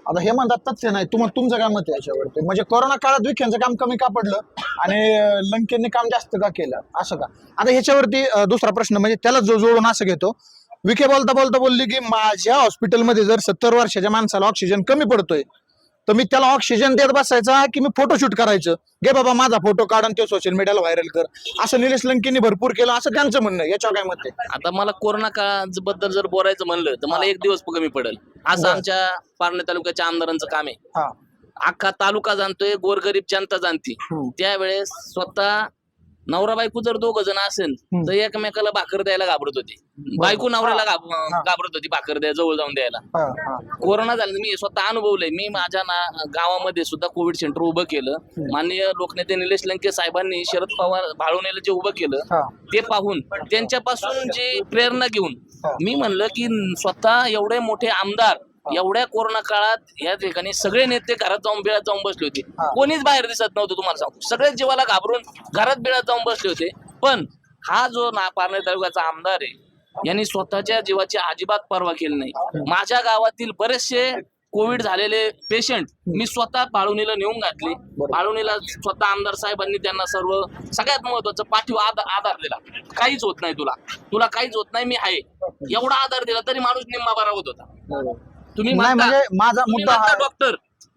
आता हे म्हणतात तथ्य नाही, तुमचं काय मत आहे याच्यावरती? म्हणजे कोरोना काळात विखेंचं काम कमी का पडलं आणि लंकेंनी काम जास्त का केलं, असं का? आता ह्याच्यावरती दुसरा प्रश्न म्हणजे त्याला जोडून असं घेतो, विखे बोलता बोलली की माझ्या हॉस्पिटलमध्ये जर 70 वर्षाच्या माणसाला ऑक्सिजन कमी पडतोय तर मी त्याला ऑक्सिजन देत बसायचा की मी फोटोशूट करायचं, घे बाबा माझा फोटो काढून ते सोशल मीडियाला व्हायरल कर, असं निलेश लंकेंनी भरपूर केलं, असं त्यांचं म्हणणं आहे. याच्यावर काय मत आहे? आता मला कोरोना काळाबद्दल जर बोलायचं म्हणलं तर मला 1 दिवस कमी पडेल, असं आमच्या पारणे तालुक्याच्या आमदारांचं काम आहे. अख्खा तालुका जाणतोय, गोरगरीब जनता जाणती. त्यावेळेस स्वतः नवरा बायको जर दोघ जण असेल तर एकमेकाला भाकर द्यायला घाबरत होते. बायको नवऱ्याला घाबरत होती भाकर द्या जवळ जाऊन द्यायला. कोरोना झाला मी स्वतः अनुभवलंय. मी माझ्या गावामध्ये सुद्धा कोविड सेंटर उभं केलं. माननीय लोकनेते निलेश लंके साहेबांनी शरद पवार भाळवणीला जे उभं केलं ते पाहून त्यांच्यापासून जी प्रेरणा घेऊन मी म्हणलं की स्वतः एवढे मोठे आमदार एवढ्या कोरोना काळात या ठिकाणी सगळे नेते घरात जाऊन बिळात जाऊन बसले होते. कोणीच बाहेर दिसत नव्हतं. तुम्हाला सांगतो सगळेच जीवाला घाबरून घरात बिळात जाऊन बसले होते. पण हा जो पारनेर तालुक्याचा आमदार आहे यांनी स्वतःच्या जीवाची अजिबात पर्वा केली नाही. माझ्या गावातील बरेचसे कोविड झालेले पेशंट मी स्वतः पाळवणीला नेऊन घातले. पाळवणीला स्वतः आमदार साहेबांनी त्यांना सगळ्यात महत्वाचं पाठीव आधार दिला. काहीच होत नाही तुला काहीच होत नाही मी आहे एवढा आधार दिला तरी माणूस निम्मा बरा होत होता. तुम्ही माझा मुद्दा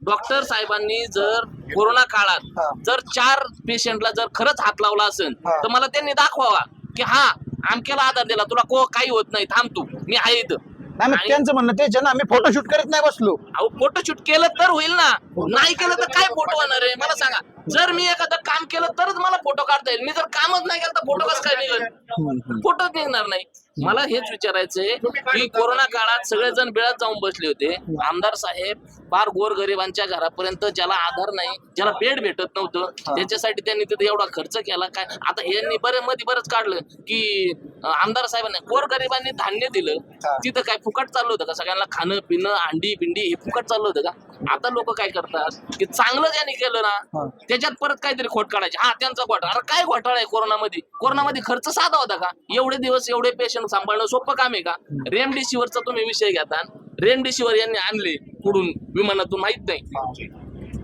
डॉक्टर साहेबांनी जर कोरोना काळात जर 4 पेशंटला जर खरंच हात लावला असेल तर मला त्यांनी दाखवावा की हा आमक्याला आधार दिला तुला काही होत नाही थांब तू मी आहे इथं. त्यांचं म्हणणं तेच आहे ना आम्ही फोटोशूट करत नाही बसलो. अहो फोटोशूट केलं तर होईल ना. नाही केलं तर काय फोटो होणार आहे मला सांगा. जर मी एखादं काम केलं तरच मला फोटो काढता येईल. मी जर कामच नाही केलं तर फोटो कसं काय निघेल. फोटोच निघणार नाही. मला हेच विचारायचंय की कोरोना काळात सगळेजण बिळात जाऊन बसले होते. आमदार साहेब फार गोरगरिबांच्या घरापर्यंत ज्याला आधार नाही ज्याला बेड भेटत नव्हतं त्याच्यासाठी त्यांनी तिथे एवढा खर्च केला. काय आता यांनी बरंच काढलं की आमदार साहेबांनी गोरगरिबांनी धान्य दिलं. तिथं काय फुकट चाललं होतं का. सगळ्यांना खाणं पिणं अंडी पिंडी हे फुकट चाललं होतं का. आता लोक काय करतात की चांगलं ज्यांनी केलं ना त्याच्यात परत काहीतरी खोट काढायचे. हा त्यांचा घोटाळा. अरे काय घोटाळा आहे कोरोनामध्ये खर्च साधा होता का. एवढे दिवस एवढे पेशंट सांभाळणं सोपं काम आहे का. रेमडेसिवीरचा तुम्ही विषय घेता. रेमडेसिवीर यांनी आणले पुढून विमानातून माहित नाही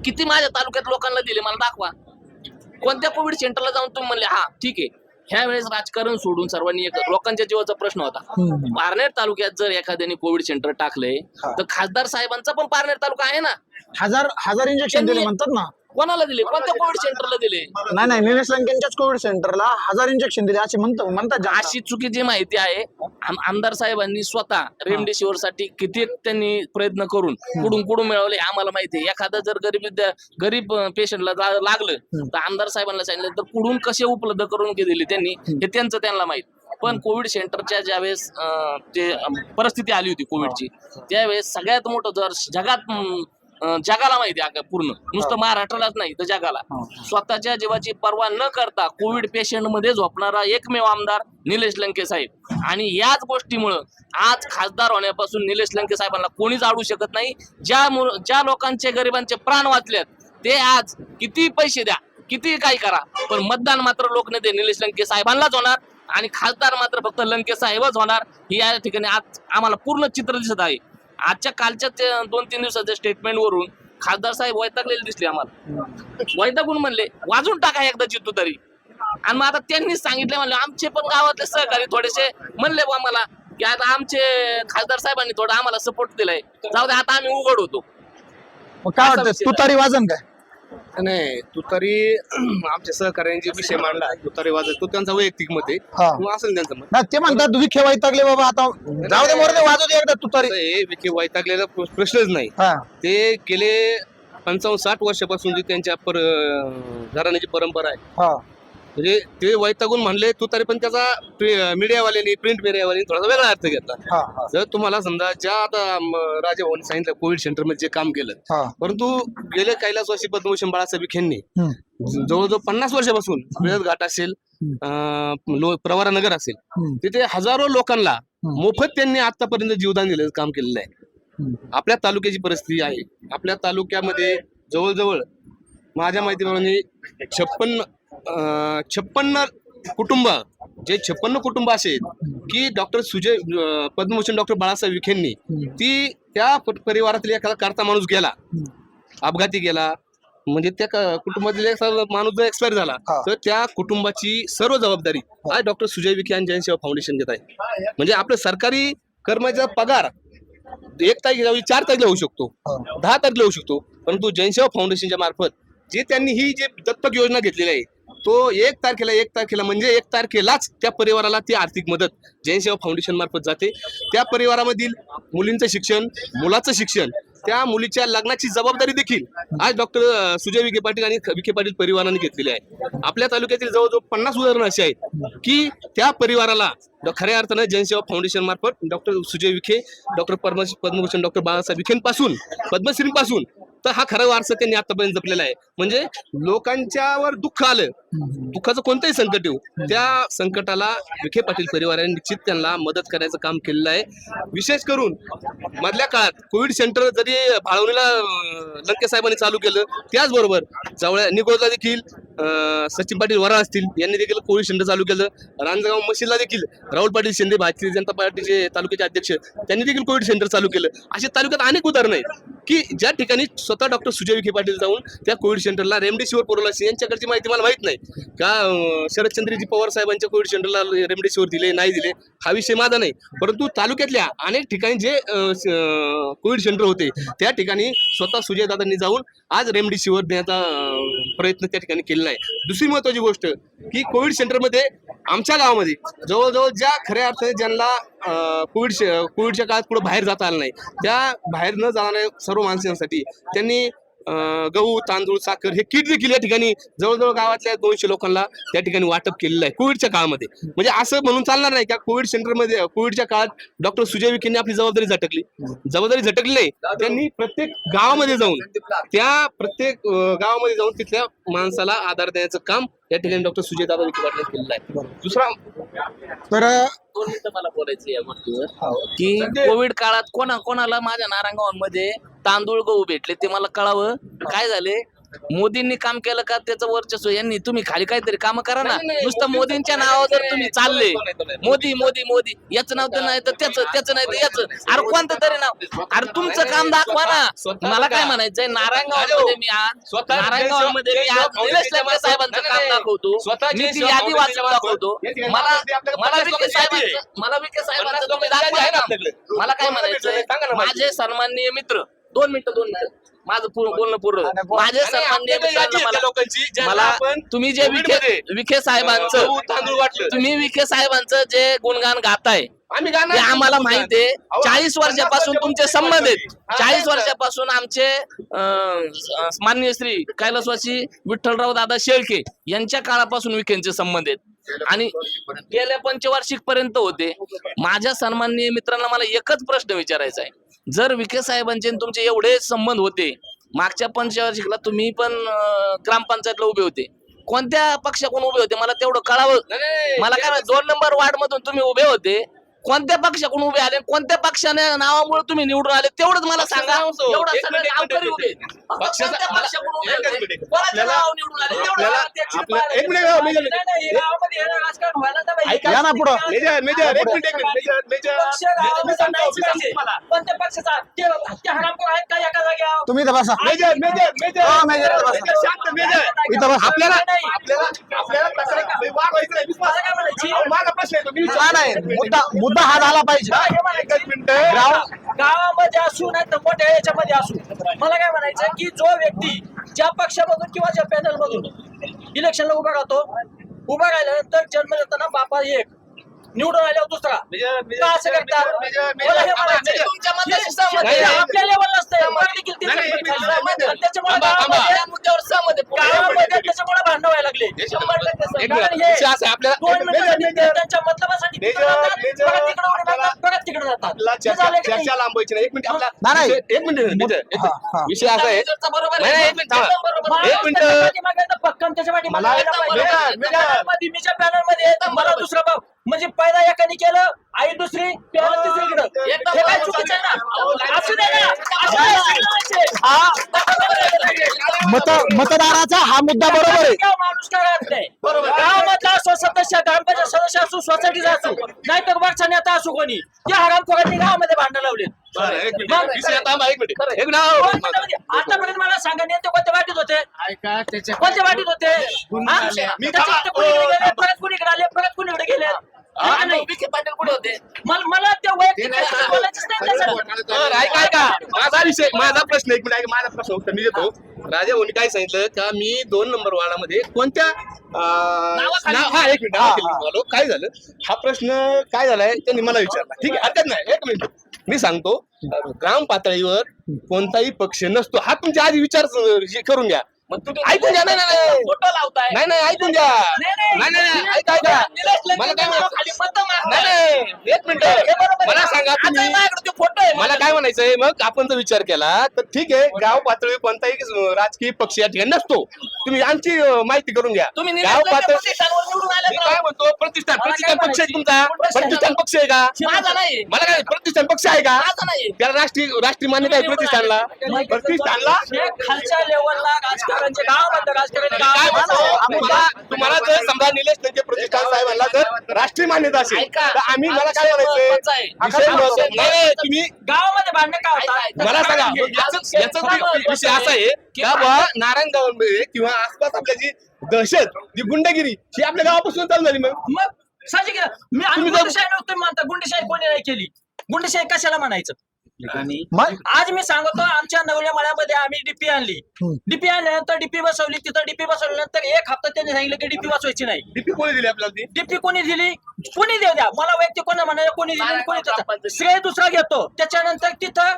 किती माझ्या तालुक्यात लोकांना दिले मला दाखवा. कोणत्या कोविड सेंटरला जाऊन तुम्ही म्हणले हा ठीक आहे. ह्या वेळेस राजकारण सोडून सर्वांनी एक लोकांच्या जीवाचा प्रश्न होता. पारनेर तालुक्यात जर एखाद्याने कोविड सेंटर टाकलंय तर खासदार साहेबांचा पण पारनेर तालुका आहे ना. हजार इंजेक्शन दिले म्हणतात ना. कोणाला दिले कोणत्या कोविड सेंटरला दिले. नाही निलेश लंकेंच्याच कोविड सेंटरला 1000 इंजेक्शन दिले असे म्हणतात. अशी चुकीची माहिती आहे. आमदार साहेबांनी स्वतः रेमडेसिवीर साठी किती त्यांनी प्रयत्न करून कुठून मिळवले आम्हाला माहिती आहे. एखादा जर गरीब पेशंटला लागलं तर आमदार साहेबांना सांगितलं तर कुठून कसे उपलब्ध करून दिले त्यांनी हे त्यांना माहित. पण कोविड सेंटरच्या ज्यावेळेस ते परिस्थिती आली होती कोविडची त्यावेळेस सगळ्यात मोठं जर जगाला माहिती आहे पूर्ण नुसतं महाराष्ट्रालाच नाही तर जगाला स्वतःच्या जीवाची पर्वा न करता कोविड पेशंट मध्ये झोपणारा एकमेव आमदार निलेश लंके साहेब. आणि याच गोष्टीमुळं आज खासदार होण्यापासून निलेश लंके साहेबांना कोणीच अडवू शकत नाही. ज्या लोकांचे गरिबांचे प्राण वाचलेत ते आज किती पैसे द्या किती काही करा पण मतदान मात्र लोकनेते निलेश लंके साहेबांनाच होणार आणि खासदार मात्र फक्त लंके साहेबच होणार. ही या ठिकाणी आज आम्हाला पूर्ण चित्र दिसत आहे. आजच्या कालच्या 2-3 दिवसाच्या स्टेटमेंट वरून खासदार साहेब वैतागलेले दिसले आम्हाला. वैतागून म्हणले वाजून टाका एकदा चित्तू तरी. आणि मग आता त्यांनीच सांगितले म्हणले आमचे पण गावातले सहकारी थोडेसे म्हणले बा मला की आता आमचे खासदार साहेबांनी थोडा आम्हाला सपोर्ट दिलाय जाऊ दे आता आम्ही उघड होतो. काय वाटतं तुतारी वाजन काय. नाही तुतारी आमच्या सहकार्यांचे विषय मांडला तुतारी वाजत तो त्यांचा वैयक्तिक मत आहे असेल त्यांचं मत. ते म्हणतात विखे वैतागले बाबा आता जाऊ दे मोरदे वाजू दे एकदा तुतारी. विखे वैतागलेला प्रश्नच नाही. ते गेले 55-60 वर्षापासून जी त्यांच्या घराण्याची परंपरा आहे म्हणजे ते वैतागून म्हणले तुतारी. पण त्याचा मीडियावाल्यांनी प्रिंट मीडियावाल्यांनी थोडासा वेगळा अर्थ घेतला. जर तुम्हाला समजा ज्या आता राजभवन सांगितलं कोविड सेंटर मध्ये जे काम केलं परंतु गेले कैलासवासी पद्मभूषण बाळासाहेब विखेंनी जवळजवळ 50 वर्षापासून मिळत घाट असेल प्रवरा नगर असेल तिथे हजारो लोकांना मोफत त्यांनी आतापर्यंत जीवदान दिलं काम केलेलं आहे. आपल्या तालुक्याची परिस्थिती आहे. आपल्या तालुक्यामध्ये जवळजवळ माझ्या माहितीप्रमाणे 56 कुटुंब जे 56 कुटुंब असे की डॉक्टर पद्मभूषण डॉक्टर बाळासाहेब विखेंनी त्या परिवारातील एखादा करता माणूस गेला अपघाती गेला म्हणजे त्या कुटुंबातील एखादा माणूस जर एक्सपायर झाला तर त्या कुटुंबाची सर्व जबाबदारी आज डॉक्टर सुजय विखे आणि जैनसेवा फाउंडेशन घेत आहे. म्हणजे आपलं सरकारी कर्मचाऱ्याचा पगार 1 तारखेला 4 तारखेला होऊ शकतो 10 तारखेला होऊ शकतो परंतु जैनसेवा फाउंडेशनच्या मार्फत जे त्यांनी ही जे दत्तक योजना घेतलेली आहे तो 1 तारखेला म्हणजे 1 तारखेलाच त्या परिवाराला ती आर्थिक मदत जैनसेवा फाउंडेशन मार्फत जाते. त्या परिवारामधील मुलींचं शिक्षण मुलाचं शिक्षण त्या मुलीच्या लग्नाची जबाबदारी देखील आज डॉक्टर सुजय विखे पाटील आणि विखे पाटील परिवाराने घेतलेली आहे. आपल्या तालुक्यातील जवळजवळ 50 उदाहरणं अशी आहेत की त्या परिवाराला खऱ्या अर्थानं जनसेवा फाउंडेशन मार्फत doctor Sujay Vikhe, doctor Padma Bhushan doctor Balasaheb विखेंपासून पद्मश्रींपासून तर हा खरा वारसा त्यांनी आतापर्यंत जपलेला आहे. म्हणजे लोकांच्यावर दुःख आलं, दुःखाचं कोणतंही संकट येऊ, त्या संकटाला विखे पाटील परिवाराने निश्चित त्यांना मदत करायचं काम केलेलं आहे. विशेष करून मधल्या काळात कोविड सेंटर जरी भाळवणीला लंके साहेबांनी चालू केलं, त्याचबरोबर जवळ निगोजला देखील सचिन पाटील वरा असतील यांनी देखील कोविड सेंटर चालू केलं. रांजणगाव मशीदला देखील राहुल पाटील शिंदे भारतीय जनता पार्टीचे तालुक्याचे अध्यक्ष त्यांनी देखील कोविड सेंटर चालू केलं. अशा तालुक्यात अनेक उदाहरणं आहेत की ज्या ठिकाणी स्वतः डॉक्टर सुजय विखे पाटील जाऊन त्या कोविड सेंटरला रेमडेसिवीर पुरवला असेल. यांच्याकडची माहिती मला माहित नाही का शरदचंद्रजी पवार साहेबांच्या कोविड सेंटरला रेमडेसिवीर दिले नाही दिले हा विषय माझा नाही, परंतु तालुक्यातल्या अनेक ठिकाणी जे कोविड सेंटर होते त्या ठिकाणी स्वतः सुजय दादांनी जाऊन आज रेमडेसिवीर देण्याचा प्रयत्न त्या ठिकाणी केलेला आहे. दुसरी महत्वाची गोष्ट की कोविड सेंटरमध्ये आमच्या गावामध्ये जवळजवळ ज्या खऱ्या अर्थाने ज्यांना कोविडच्या काळात पुढे बाहेर जाता आलं नाही, त्या बाहेर न जाणाऱ्या सर्व माणसांसाठी त्यांनी गहू, तांदूळ, साखर हे किट देखील या ठिकाणी जवळजवळ गावातल्या 200 लोकांना त्या ठिकाणी वाटप केलेलं आहे कोविडच्या काळामध्ये. म्हणजे असं म्हणून चालणार नाही का कोविड सेंटरमध्ये कोविडच्या काळात डॉक्टर सुजय विखेंनी आपली जबाबदारी झटकली नाही. त्यांनी प्रत्येक गावामध्ये जाऊन तिथल्या माणसाला आधार देण्याचं काम या ठिकाणी डॉक्टर सुजय दादा विखे पाटील केलेलं आहे. दुसरा तर 2 मिनिटं मला बोलायचं या गोष्टीवर की कोविड काळात कोणाला माझ्या नारायणगावांमध्ये तांदूळ गहू भेटले ते मला कळावं. काय झाले, मोदींनी काम केलं का त्याचं वर्चस्व, यांनी तुम्ही खाली काहीतरी काम करा ना. नुसतं मोदींच्या नावावर जर तुम्ही चालले मोदी मोदी मोदी याचं नाव तर नाही तर त्याचं नाही तर याचं, अरे कोणतं तरी नाव, अरे तुमचं काम दाखवा ना. मला काय म्हणायचंय, नारायणगावामध्ये मी आज निलेश लंके साहेबांचं काम दाखवतो, मी ती यादी वाचून दाखवतो. मला विखे साहेबांचं तुम्ही दाखवा ना. मला काय म्हणायचंय, माझे सन्माननीय मित्र 2 मिनिटं माझं बोलणं पूर्ण. माझे सन्माननीय मित्रांना मला तुम्ही जे विखे साहेबांचं जे गुणगान गाताय ते आम्हाला माहित आहे. 40 वर्षापासून तुमचे संबंध आहेत. 40 वर्षापासून आमचे माननीय श्री कैलासवासी विठ्ठलराव दादा शेळके यांच्या काळापासून विखेंचे संबंध आहेत आणि गेल्या 25 पर्यंत होते. माझ्या सन्माननीय मित्रांना मला एकच प्रश्न विचारायचा आहे, जर विखे साहेबांचे तुमचे एवढे संबंध होते, मागच्या 25 तुम्ही पण ग्रामपंचायतला उभे होते, कोणत्या पक्षाकडून उभे होते मला तेवढं कळावं. मला काय 2 नंबर वार्ड मधून तुम्ही उभे होते, कोणत्या पक्षाकडून उभे आले, कोणत्या पक्षाने नावामुळे तुम्ही निवडून आले तेवढंच मला सांगा. या ना पुढं. तुम्ही इथं बसा. इथं बसा. नाही, मुद्दा हा झाला पाहिजे. गावामध्ये असू नाही तर मोठ्या याच्यामध्ये असू, मला काय म्हणायचं की जो व्यक्ती ज्या पक्षामधून किंवा ज्या पॅनल मधून इलेक्शनला उभा राहिल्यानंतर जन्म देताना बापा एक, निवडून आल्यावर दुसरा, का असं करतात? मला हे म्हणायचंय, हे आपल्या लेवल नसतंय, त्याच्यामुळे त्याच्यामुळे भांडण व्हायला लागले. त्यांच्या मतलबासाठी परत तिकडे जातात. चर्चा लांबवायची नाही. 1 मिनिट विषय असा आहे, पॅनल मध्ये मला दुसरा भाव, म्हणजे पहिला एकाने केलं, आई दुसरी, पॅनल तिसरीकडं. हे काय चुकीचं आहे ना? असू दे ना. मतदाराचा हा मुद्दा बरोबर आहे. माणूस काय राहत नाही. गावामधला असो सदस्य, ग्रामपंचायत सदस्य असू, सोसायटीचा असू, नाही तर वरचा नेता असू, कोणी त्या हरामखोरांनी गावामध्ये भांडण लावले. आतापर्यंत मला सांगा, नेते कोणत्या वाटीत होते? कोणत्या वाटीत होते? परत कुणीकडे आले, परत कुणीकडे गेले? विखे पाटील कुठे होते? मला त्या वैयक्तिक बोलायचंच नाही. माझा प्रश्न 1 मिनिट, माझा प्रश्न उत्तर मी देतो. राजा भाऊनी काय सांगितलं का मी 2 नंबर वार्डामध्ये कोणत्या 1 मिनिट काय झालं, हा प्रश्न काय झालाय त्यांनी मला विचारला. ठीक आहे, हरकत नाही. 1 मिनिट मी सांगतो ग्राम पातळीवर कोणताही पक्ष नसतो हा तुमच्या आधी विचार करून घ्या. मग तुम्ही ऐकून घ्या. नाही फोटो लावताय. नाही ऐकून घ्या. नाही ऐका मला काय खाली मतं मारताय. नाही एक मिनिट हे बरोबर आहे. मला सांगा आता तुम्ही माझ्याकडे तो फोटो आहे. मला काय म्हणायचंय मग आपण जर विचार केला तर ठीक आहे गाव पातळीवर कोणताही राजकीय पक्ष या ठिकाणी नसतो. तुम्ही आमची माहिती करून घ्या. तुम्ही गाव निलेश लंके पातळी प्रतिष्ठानवर निवडून आले मी काय म्हणतो प्रतिष्ठान पक्ष आहे तुमचा. प्रतिष्ठान पक्ष आहे का? माझा नाही. मला काय प्रतिष्ठान पक्ष आहे का? माझा नाही. त्याला राष्ट्रीय मान्यता आहे प्रतिष्ठानला. हे खालच्या लेवलला राजकारणाचे गावामध्ये राजकारणी काय म्हणतो गाव तुम्हाला जर समजा निलेश लंके प्रतिष्ठान साहेबांना जर राष्ट्रीय मान्यता असेल ऐका. तर आम्ही मला काय म्हणायचंय विषय महत्त्वाचा- नाही, तुम्ही गावामध्ये भांडण का होतात? मला सांगा याचा विषय असा आहे का बा नारायणगाव किंवा आसपास आपल्या जी दहशत जी गुंडगिरी ही आपल्या गावापासून चालू झाली. मग साहजिक आहे. मी तुम्ही जर- गुंडशाही नव्हतं म्हणता गुंडशाही कोणी नाही केली. गुंडशाही कशाला म्हणायचं? मग आज मी सांगतो आमच्या नवल्या मळ्यामध्ये आम्ही डीपी आणली. डीपी आणल्यानंतर डीपी बसवली. तिथं डीपी बसवल्यानंतर एक हप्ता त्यांनी सांगितलं की डीपी बसवायची नाही. डीपी कोणी दिली आपल्याला ती? डीपी कोणी दिली? कोणी देऊ द्या मला वैयक्तिक कोणा म्हणाले कोणी दिली आणि कोणी त्याचं श्रेय दुसरा घेतो. त्याच्यानंतर तिथं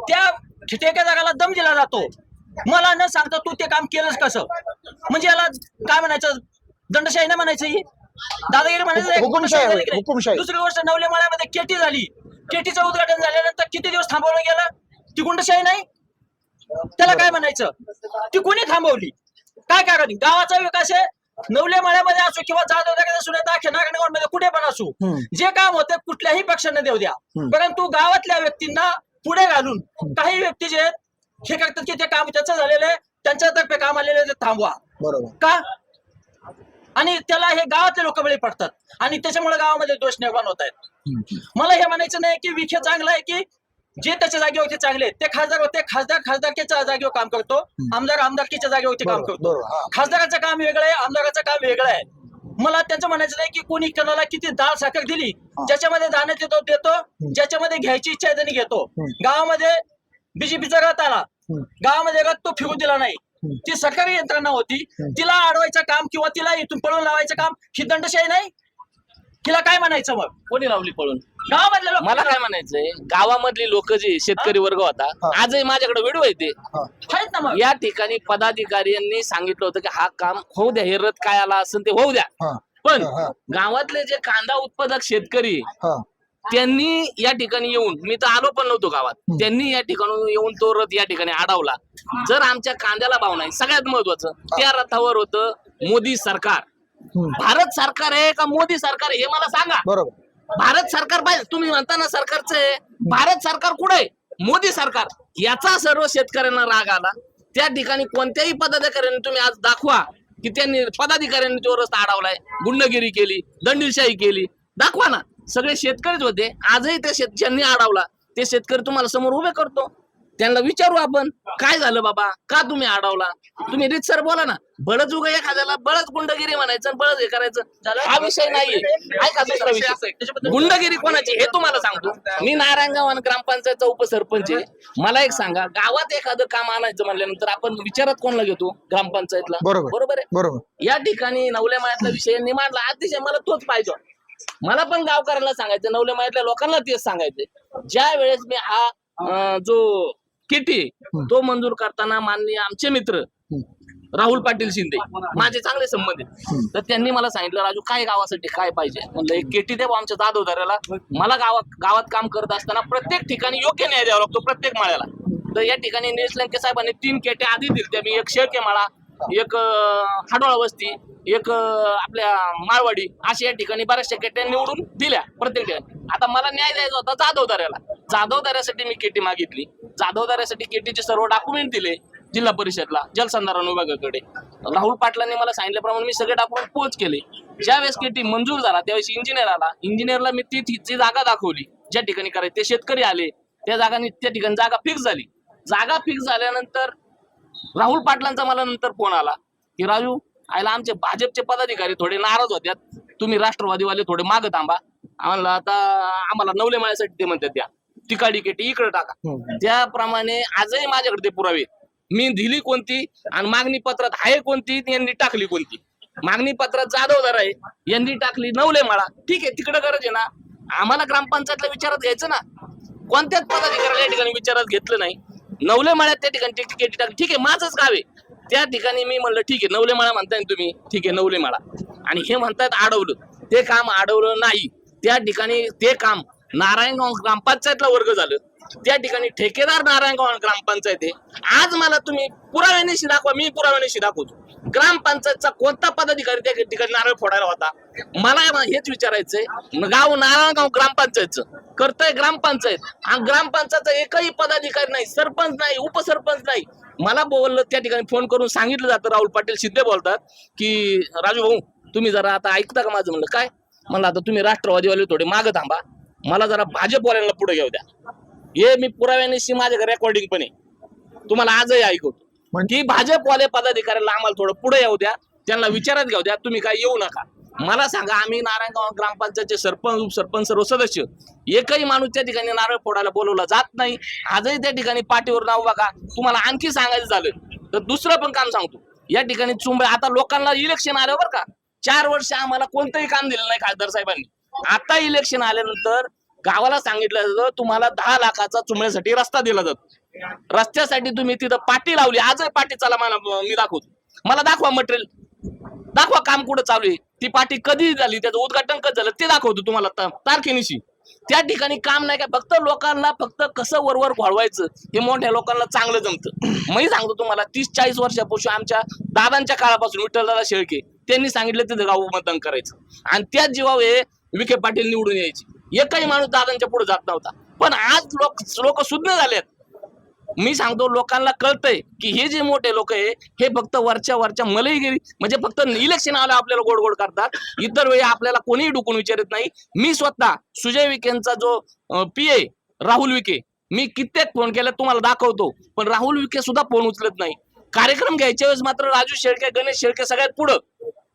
त्या ठेकेदाराला दम दिला जातो. मला न सांगता तू ते काम केलंस कसं? म्हणजे याला काय म्हणायचं? दंडशाही नाही म्हणायचं ही दादागिरी म्हणायचं. हुकुमशाही होय, हुकुमशाही. दुसरी गोष्ट नवल्या मळ्यामध्ये केटी झाली. केटीचं उद्घाटन झाल्यानंतर किती दिवस थांबवलं गेलं? ती गुंडशाही नाही? त्याला काय म्हणायचं? ती कोणी थांबवली? काय कारण? गावाचा विकास आहे. नवल्या मळ्यामध्ये असो किंवा जाधव असो नाही नारायणगावमध्ये कुठे पण असो जे काम होतं कुठल्याही पक्षाने देऊ द्या. परंतु गावातल्या व्यक्तींना पुढे घालून काही व्यक्ती जे आहेत हे करतात की ते काम त्याचं झालेलं आहे त्यांच्यातर्फे काम आलेलं आहे ते थांबवा. बरोबर. का? आणि त्याला हे गावातले लोक बळी पडतात आणि त्याच्यामुळे गावामध्ये दोष निर्माण होत आहेत. मला हे म्हणायचं नाही की विखे चांगला आहे की जे त्याच्या जागेवरती चांगले ते खासदार होते. खासदारकीच्या जागेवर काम करतो. आमदारकीच्या जागेवरती काम करतो. खासदाराचं काम वेगळं आहे. आमदाराचं काम वेगळं आहे. मला त्यांचं म्हणायचं नाही की कोणी कोणाला किती डाळ साखर दिली. ज्याच्यामध्ये दाण्याचे तो देतो. ज्याच्यामध्ये घ्यायची इच्छा आहे त्यांनी घेतो. गावामध्ये बीजेपीचा रथ आला. गावामध्ये रथ तो फिरू दिला नाही. ती सरकारी यंत्रणा होती. तिला अडवायचं काम किंवा तिला इथून पळून लावायचं काम ही दंडशाही नाही? तिला काय म्हणायचं मग? कोणी लावली पळून? गावामधले लोक. मला काय म्हणायचंय गावामधली लोक जे शेतकरी वर्ग होता आजही माझ्याकडे व्हिडिओ येते. आहेत ना मग. या ठिकाणी पदाधिकाऱ्यांनी सांगितलं होतं की हा काम होऊ द्या. हे रथ काय आला असेल ते होऊ द्या. पण गावातले जे कांदा उत्पादक शेतकरी त्यांनी या ठिकाणी येऊन मी तर आलो पण नव्हतो गावात. त्यांनी या ठिकाणी येऊन तो रथ या ठिकाणी अडवला. जर आमच्या कांद्याला भाव नाही सगळ्यात महत्वाचं त्या रथावर होतं मोदी सरकार. भारत सरकार आहे का मोदी सरकार आहे हे मला सांगा. बरोबर. भारत सरकार पाहिजे तुम्ही म्हणता ना सरकारचं आहे. भारत सरकार कुठे आहे? मोदी सरकार. याचा सर्व शेतकऱ्यांना राग आला. त्या ठिकाणी कोणत्याही पदाधिकाऱ्यांनी तुम्ही आज दाखवा की त्यांनी पदाधिकाऱ्यांनी तो रस्ता अडवलाय, गुंडगिरी केली, दंडीशाही केली. दाखवा ना. सगळे शेतकरीच होते. आजही ते ज्यांनी अडवला ते शेतकरी तुम्हाला समोर उभे करतो. त्यांना विचारू आपण काय झालं बाबा का तुम्ही अडवला? तुम्ही रीतसर बोला ना. बळच उगा एखाद्याला बळच गुंडगिरी म्हणायचं बळच हे करायचं हा विषय नाहीये. ऐका दुसरा विषय गुंडगिरी कोणाची हे तुम्हाला सांगतो. मी नारायणगाव आणि ग्रामपंचायतचा उपसरपंच आहे. मला एक सांगा गावात एखादं काम आणायचं म्हणल्यानंतर आपण विचारात कोणाला घेतो? ग्रामपंचायतला. बरोबर आहे. बरोबर. या ठिकाणी नवल्या मायातला विषय मांडला अतिशय मला तोच पाहिजे. मला पण गावकऱ्यांना सांगायचं नवल्या मायातल्या लोकांना तेच सांगायचंय. ज्या वेळेस मी हा जो किटी तो मंजूर करताना माननीय आमचे मित्र राहुल पाटील शिंदे माझे चांगले संबंध आहेत. तर त्यांनी मला सांगितलं राजू काय गावासाठी काय पाहिजे म्हणलं एक केटी द्या आमच्या जाधवदाराला. मला गावात काम करत असताना प्रत्येक ठिकाणी योग्य न्याय द्यावा लागतो प्रत्येक माळ्याला. तर या ठिकाणी निलेश लंके साहेबांनी 3 केट्या आधी दिल्या. मी एक शेळके माळा, एक हाडोळा वस्ती, एक आपल्या माळवाडी अशा या ठिकाणी बऱ्याचशा केट्या निवडून दिल्या प्रत्येक ठिकाणी. आता मला न्याय द्यायचा होता जाधवदाऱ्याला. जाधवदाऱ्यासाठी मी केटी मागितली. जाधवदाऱ्यासाठी केटीचे सर्व डॉक्युमेंट दिले जिल्हा परिषदला जलसंधारण विभागाकडे. राहुल पाटलांनी मला सांगितल्याप्रमाणे मी सगळे डॉक्युमेंट पोच केले. ज्यावेळेस केटी मंजूर झाला त्यावेळेस इंजिनियर आला. इंजिनियरला मी ती जागा दाखवली ज्या ठिकाणी करायची. ते शेतकरी आले त्या ठिकाणी जागा फिक्स झाली. जागा फिक्स झाल्यानंतर राहुल पाटलांचा मला नंतर फोन आला की राजू आयला आमचे भाजपचे पदाधिकारी थोडे नाराज होत्यात. तुम्ही राष्ट्रवादीवाले थोडे मागे थांबा. आम्हाला आता आम्हाला नवले माळ्यासाठी ते म्हणतात द्या तिकाडी केटी इकडे टाका. त्याप्रमाणे आजही माझ्याकडे ते पुरावे. मी दिली कोणती आणि मागणी पत्रात आहे कोणती यांनी टाकली कोणती. मागणी पत्रात जाधवदार आहे यांनी टाकली नवले माळा. ठीक आहे तिकडे गरज आहे ना. आम्हाला ग्रामपंचायतला विचारात घ्यायचं ना. कोणत्याच पदाधिकाऱ्याला या ठिकाणी विचारात घेतलं नाही. नवलेमाळ्यात त्या ठिकाणी तिकीट टाक, ठीक आहे माझंच गाव आहे, त्या ठिकाणी मी म्हणलं ठीक आहे नवलेमाळा म्हणताय ना तुम्ही, ठीक आहे नवलेमाळा, आणि हे म्हणतात अडवलं, ते काम अडवलं नाही. त्या ठिकाणी ते काम नारायणगाव ग्रामपंचायतला वर्ग झालं, त्या ठिकाणी ठेकेदार नारायणगाव ग्रामपंचायत आहे. आज मला तुम्ही पुराव्यानिशी दाखवा, मी पुराव्यानिशी दाखवतो. ग्रामपंचायतचा कोणता पदाधिकारी त्या ठिकाणी नारळ फोडायला होता? मला हेच विचारायचंय. गाव नारायणगाव ग्रामपंचायतचं करतंय ग्रामपंचायत, आणि ग्रामपंचायतचा एकही पदाधिकारी नाही, सरपंच नाही, उपसरपंच नाही. मला बोललं त्या ठिकाणी फोन करून सांगितलं जातं, राहुल पाटील शिंदे बोलतात की राजू भाऊ तुम्ही जरा आता ऐकता का माझं? म्हणलं काय? म्हणलं आता तुम्ही राष्ट्रवादीवाले थोडे मागं थांबा, मला जरा भाजपवाल्यांना पुढे घेऊ द्या. हे मी पुराव्यानिशी माझ्याकडे रेकॉर्डिंग पण आहे, तुम्हाला आजही ऐकवतो की भाजपवाले पदाधिकाऱ्यांना आम्हाला थोडं पुढे येऊ द्या, त्यांना विचारात घेऊ द्या, तुम्ही काय येऊ नका. मला सांगा, आम्ही नारायणगाव ग्रामपंचायतचे सरपंच उपसरपंच सर्व सदस्य एकही माणूस त्या ठिकाणी नारळ फोडायला बोलवला जात नाही. आजही त्या ठिकाणी पाठीवर नाव बघा. तुम्हाला आणखी सांगायचं झालं तर दुसरं पण काम सांगतो. या ठिकाणी चुंबळे, आता लोकांना इलेक्शन आलं बरं का, 4 वर्ष आम्हाला कोणतंही काम दिलं नाही खासदार साहेबांनी. आता इलेक्शन आल्यानंतर गावाला सांगितलं जातं तुम्हाला 10 लाखाचा चुंबळ्यासाठी रस्ता दिला जातो. रस्त्यासाठी तुम्ही तिथं पाटी लावली, आजही पाटी चला मला मी दाखवतो, मला दाखवा मटेरियल, दाखवा काम कुठं चालू आहे, ती पाटी कधी झाली, त्याचं उद्घाटन कधी झालं ते दाखवतो तुम्हाला तारखेनिशी. त्या ठिकाणी काम नाही का, फक्त लोकांना फक्त कसं वरवर घोळवायचं हे मोठ्या लोकांना चांगलं जमतं. मी सांगतो तुम्हाला 30-40 वर्षापासून आमच्या दादांच्या काळापासून विठ्ठलदादा शेळके त्यांनी सांगितलं तिथं गाव मतदान करायचं, आणि त्याच जीवावर हे विखे पाटील निवडून यायचे. एकही माणूस दादांच्या पुढे जात नव्हता. पण आज लोक सुज्ञ झालेत. मी सांगतो लोकांना कळतंय की हे जे मोठे लोक आहे हे फक्त वरच्या मलईगिरी, म्हणजे फक्त इलेक्शन आलं आपल्याला गोड गोड करतात, इतर वेळी आपल्याला कोणीही डुकून विचारत नाही. मी स्वतः सुजय विखेंचा जो PA राहुल विखे, मी कित्येक फोन केला तुम्हाला दाखवतो, पण राहुल विखे सुद्धा फोन उचलत नाही. कार्यक्रम घ्यायच्या वेळेस मात्र राजू शेळके गणेश शेळके सगळ्यात पुढं,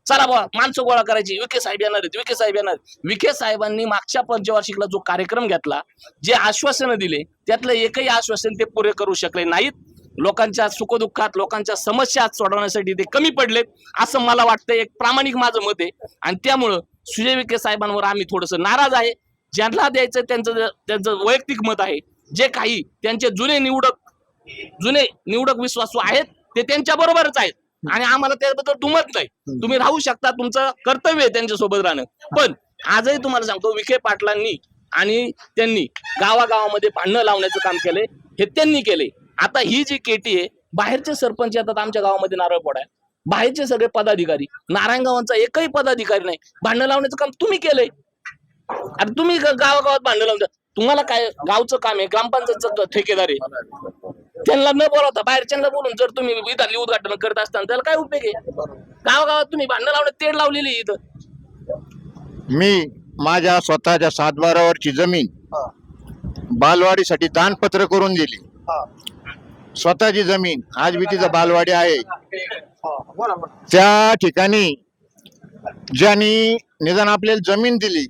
चला बा माणसं गोळा करायची, विखे साहेब येणार आहेत, विखे साहेब येणार. विखे साहेबांनी मागच्या पंचवार्षिकला जो कार्यक्रम घेतला, जे आश्वासनं दिले त्यातलं एकही आश्वासन ते पुरे करू शकले नाहीत. लोकांच्या सुखदुःखात लोकांच्या समस्या सोडवण्यासाठी ते कमी पडलेत असं मला वाटतं. एक प्रामाणिक माझं मत आहे, आणि त्यामुळं सुजय विखे साहेबांवर आम्ही थोडंसं नाराज आहे. ज्यांना द्यायचं त्यांचं वैयक्तिक मत आहे. जे काही त्यांचे जुने निवडक विश्वासू आहेत ते त्यांच्या बरोबरच आहेत, आणि आम्हाला त्याबद्दल दुमत नाही. तुम्ही राहू शकता, तुमचं कर्तव्य आहे त्यांच्या सोबत राहणं. पण आजही तुम्हाला सांगतो विखे पाटलांनी आणि त्यांनी गावागावामध्ये भांडणं लावण्याचं काम केलंय, हे त्यांनी केलंय. आता ही जी केटी आहे, बाहेरचे सरपंच येतात आमच्या गावामध्ये नारळ फोडाय, बाहेरचे सगळे पदाधिकारी, नारायणगावांचा एकही पदाधिकारी नाही. भांडणं लावण्याचं काम तुम्ही केलंय. आता तुम्ही गावागावात भांडणं लावून, तुम्हाला काय गावचं काम आहे, ग्रामपंचायतचं ठेकेदार आहे, त्यांना न बोलवता बाहेरच्यांना बोलून जर तुम्ही इथली उद्घाटन करत असताना त्याला काय उपयोग आहे? गावागावात तुम्ही भांडणं लावण्यात तेढ लावलेली इथं. मी माझ्या स्वतःच्या 7-12 जमीन बालवाडीसाठी दानपत्र करून दिली. स्वतःची जमीन आज बी तिचं बालवाडी आहे. त्या ठिकाणी ज्यांनी निदान आपल्याला जमीन दिली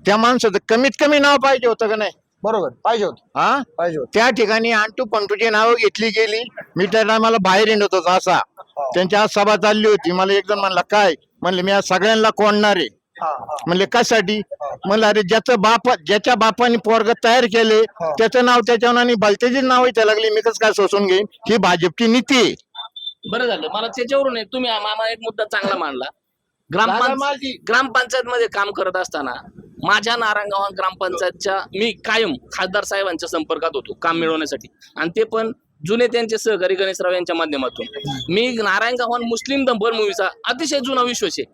त्या माणसाचं कमीत कमी नाव पाहिजे होतं का नाही? बरोबर, पाहिजे होत, हा, पाहिजे होत. त्या ठिकाणी अंटू पंटूची नावं घेतली गेली. मी त्या टायमाला बाहेर येत होतो. असा त्यांची आज सभा चालली होती. मला एक जण म्हणला काय? म्हणले मी आज सगळ्यांना कोणणार आहे. म्हणले कशासाठी? म्हणलं अरे ज्याच्या बापाने पोरग तयार केले त्याचं नाव त्याच्यावर आणि भलतेची नाव त्या लागली, मी कसं काय सोसून घेईन? ही भाजपची नीती आहे. बरं झालं, मला त्याच्यावरून आहे. तुम्ही मामा एक मुद्दा चांगला मांडला. ग्रामपंचायत मध्ये काम करत असताना माझ्या नारायणगाव ग्रामपंचायतच्या मी कायम खासदार साहेबांच्या संपर्कात होतो काम मिळवण्यासाठी, आणि ते पण जुने त्यांचे सहकारी गणेशराव यांच्या माध्यमातून. मी नारायणगाव मुस्लिम दंपल मूवीचा अतिशय जुना विश्वास आहे,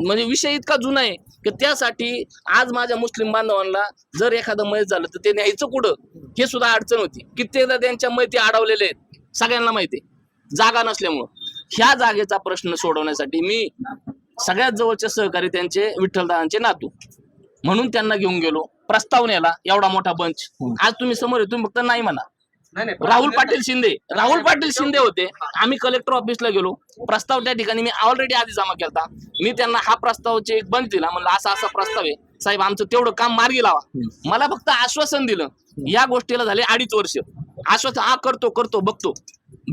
म्हणजे विषय इतका जुना आहे की त्यासाठी आज माझ्या मुस्लिम बांधवांना जर एखादं मयत झालं तर ते न्यायचं कुठं हे सुद्धा अडचण होती. कित्येकदा त्यांच्या मयती अडवलेले आहेत, सगळ्यांना माहिती आहे, जागा नसल्यामुळं. ह्या जागेचा प्रश्न सोडवण्यासाठी मी सगळ्यात जवळचे सहकारी त्यांचे विठ्ठलदादांचे नातू म्हणून त्यांना घेऊन गेलो. प्रस्ताव नेला, एवढा मोठा बंच आज तुम्ही समोर आहे, तुम्ही फक्त नाही म्हणा. राहुल पाटील शिंदे होते. आम्ही कलेक्टर ऑफिसला गेलो, प्रस्ताव त्या ठिकाणी मी ऑलरेडी आधी जमा केला. मी त्यांना हा प्रस्तावाचे एक बंच दिला, म्हणलं असा प्रस्ताव आहे साहेब, आमचं तेवढं काम मार्गी लावा. मला फक्त आश्वासन दिलं. या गोष्टीला झाले 2.5 वर्ष. आश्वासन हा करतो बघतो.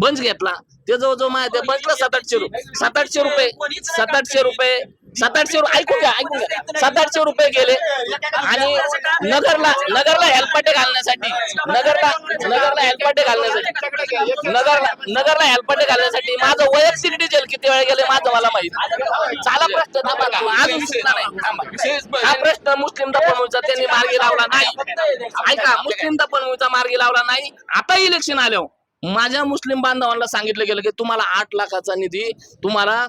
बंच घेतला, ते जवळजवळ माझ्या त्या बंचला 700-800 रुपये 700-800 ऐकून घ्या 700-800 रुपये गेले आणि नगरला हेल्पाटे घालण्यासाठी नगरला हेल्पाटे घालण्यासाठी माझं वैयक्तिक डिझेल किती वेळ गेले माझं मला माहित. चाला प्रश्न थांबा का? अजून सुटला नाही. थांबा. हा प्रश्न मुस्लिम दफनचा त्यांनी मार्गी लावला नाही. ऐका, मुस्लिम दफनचा मार्गी लावला नाही. आता इलेक्शन आल्यावर माझ्या मुस्लिम बांधवांना सांगितलं गेलं की तुम्हाला 8 लाखाचा निधी तुम्हाला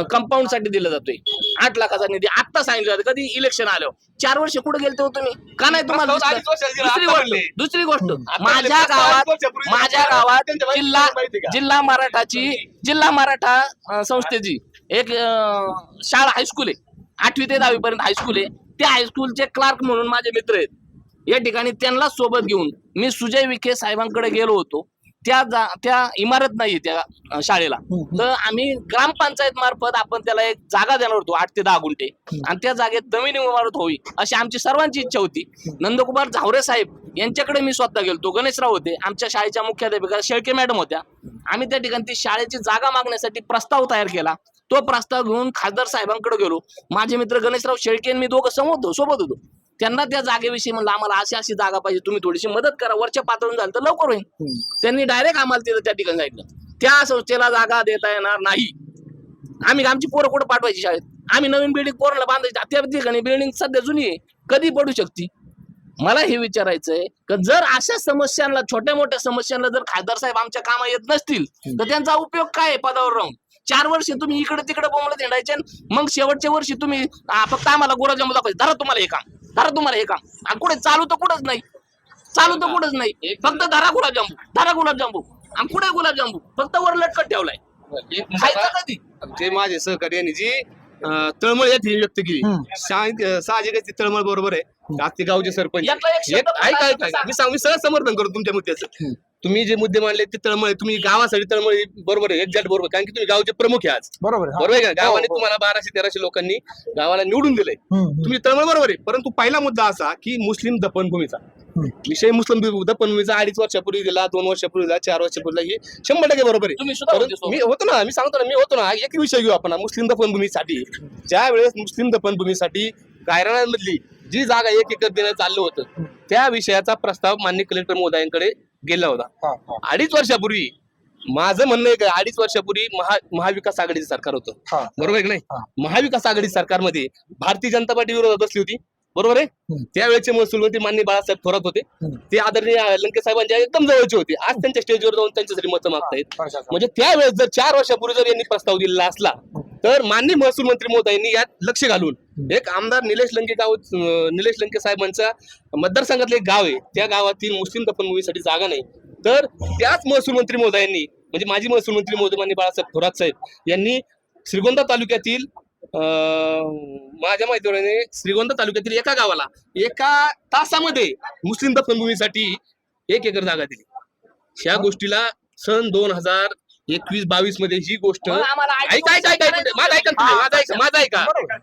कंपाऊंड साठी दिला जातोय. 8 लाखाचा निधी आता सांगितलं जातं. कधी इलेक्शन आल्यावर 4 वर्ष कुठे गेलते हो तुम्ही? का नाही तुम्हाला दिसलं? दुसरी गोष्ट माझ्या गावात जिल्हा मराठा संस्थेची एक शाळा हायस्कूल आहे. 8वी ते 10वी पर्यंत हायस्कूल आहे. त्या हायस्कूलचे क्लार्क म्हणून माझे मित्र आहेत. या ठिकाणी त्यांना सोबत घेऊन मी सुजय विखे साहेबांकडे गेलो होतो. त्या इमारत नाही त्या शाळेला, तर आम्ही ग्रामपंचायत मार्फत आपण त्याला एक जागा देणार होतो 8 ते 10 गुंठे, आणि त्या जागेत नवीन इमारत होई अशी आमची सर्वांची इच्छा होती. नंदकुमार झावरे साहेब यांच्याकडे मी स्वतः गेलतो. गणेशराव होते आमच्या शाळेच्या मुख्याध्यापिका, शेळके मॅडम होत्या. आम्ही त्या ठिकाणी ती शाळेची जागा मागण्यासाठी प्रस्ताव तयार केला. तो प्रस्ताव घेऊन खासदार साहेबांकडे गेलो. माझे मित्र गणेशराव शेळके आणि मी दोघं सोबत होतो. त्यांना त्या जागेविषयी म्हणलं आम्हाला अशी जागा पाहिजे, तुम्ही थोडीशी मदत करा, वरच्या पातळीवर झालं तर लवकर होईल. त्यांनी डायरेक्ट आम्हाला तिथं त्या ठिकाणी सांगितलं त्या संस्थेला जागा देता येणार नाही. आम्ही आमची पोरं कुठं पाठवायची शाळेत? आम्ही नवीन बिल्डिंग पोरांना बांधायची. त्या ठिकाणी बिल्डिंग सध्या जुनी आहे, कधी पडू शकते. मला हे विचारायचंय की जर अशा समस्यांना, छोट्या मोठ्या समस्यांना जर खासदार साहेब आमच्या कामा येत नसतील तर त्यांचा उपयोग काय आहे? पदावर राहून 4 वर्ष तुम्ही इकडे तिकडे बोंबलत हिंडायचे, मग शेवटच्या वर्षी तुम्ही फक्त आम्हाला गुलाबजामुन दाखवायचे, धरा तुम्हाला हे काम, धरा तुम्हाला हे काम. आणि कुठे चालू तर कुठंच नाही, फक्त धरा गुलाबजांबू आणि कुठे गुलाबजांबू फक्त वर लटकत ठेवलाय. खायचं कधी? जे माझे सहकारी यांनी जी तळमळ याची व्यक्त केली, साहजिकच ती तळमळ बरोबर आहे. आज ते गावचे सरपंच यातला एक शब्द ऐका मी सगळं समर्थन करतो तुमच्या मुद्द्याचं. तुम्ही जे मुद्दे मांडले ते तळमळ, तुम्ही गावासाठी तळमळ बरोबर आहे, एक्झॅक्ट बरोबर, कारण की तुम्ही गावचे प्रमुख आहे आज. बरोबर बरोबर आहे का? गावाने तुम्हाला 1200-1300 लोकांनी गावाला निवडून दिलंय. तुम्ही तळमळ बरोबर आहे, परंतु पहिला मुद्दा असा की मुस्लिम दफनभूमीचा विषय, मुस्लिम दफनभूमीचा 2.5 वर्षापूर्वी दिला, 2 वर्षापूर्वी दिला, 4 वर्षापूर्वी, हे 100% बरोबर आहे. तुम्ही सुद्धा होते सोबत. मी होतो ना, मी सांगतो ना, मी होतो ना. एक विषय घेऊ आपण मुस्लिम दफनभूमीसाठी. ज्या वेळेस मुस्लिम दफनभूमीसाठी गायरानामधली जी जागा 1 एकर देण्यात चाललं होतं, त्या विषयाचा प्रस्ताव माननीय कलेक्टर महोदयांकडे गेला होता. 2.5 वर्षापूर्वी. माझं म्हणणं आहे का 2.5 वर्षापूर्वी महाविकास आघाडीचं सरकार होतं, बरोबर आहे की नाही? महाविकास आघाडी सरकारमध्ये भारतीय जनता पार्टी विरोधात बसली होती, बरोबर आहे? त्यावेळेचे महसूल मंत्री माननीय बाळासाहेब थोरात होते. ते आदरणीय लंके साहेबांच्या एकदम जवळचे होते. आज त्यांच्या स्टेजवर जाऊन त्यांच्यासाठी मतं मागतायत. म्हणजे त्यावेळेस जर 4 वर्षापूर्वी जर यांनी प्रस्ताव दिलेला असला तर माननीय महसूल मंत्री महोदयांनी यात लक्ष घालून एक आमदार निलेश लंके साहेबांचा मतदारसंघातलं एक गाव आहे, त्या गावातील मुस्लिम दफनभूमीसाठी जागा नाही, तर त्याच महसूल मंत्री महोदयांनी, म्हणजे माजी महसूल मंत्री महोदय माननीय बाळासाहेब थोरात साहेब यांनी श्रीगोंदा तालुक्यातील माझ्या माहितीने श्रीगोंदा तालुक्यातील एका गावाला 1 तासामध्ये मुस्लिम दफनभूमीसाठी 1 एकर जागा दिली. ह्या गोष्टीला सन 2021-22 मध्ये ही गोष्ट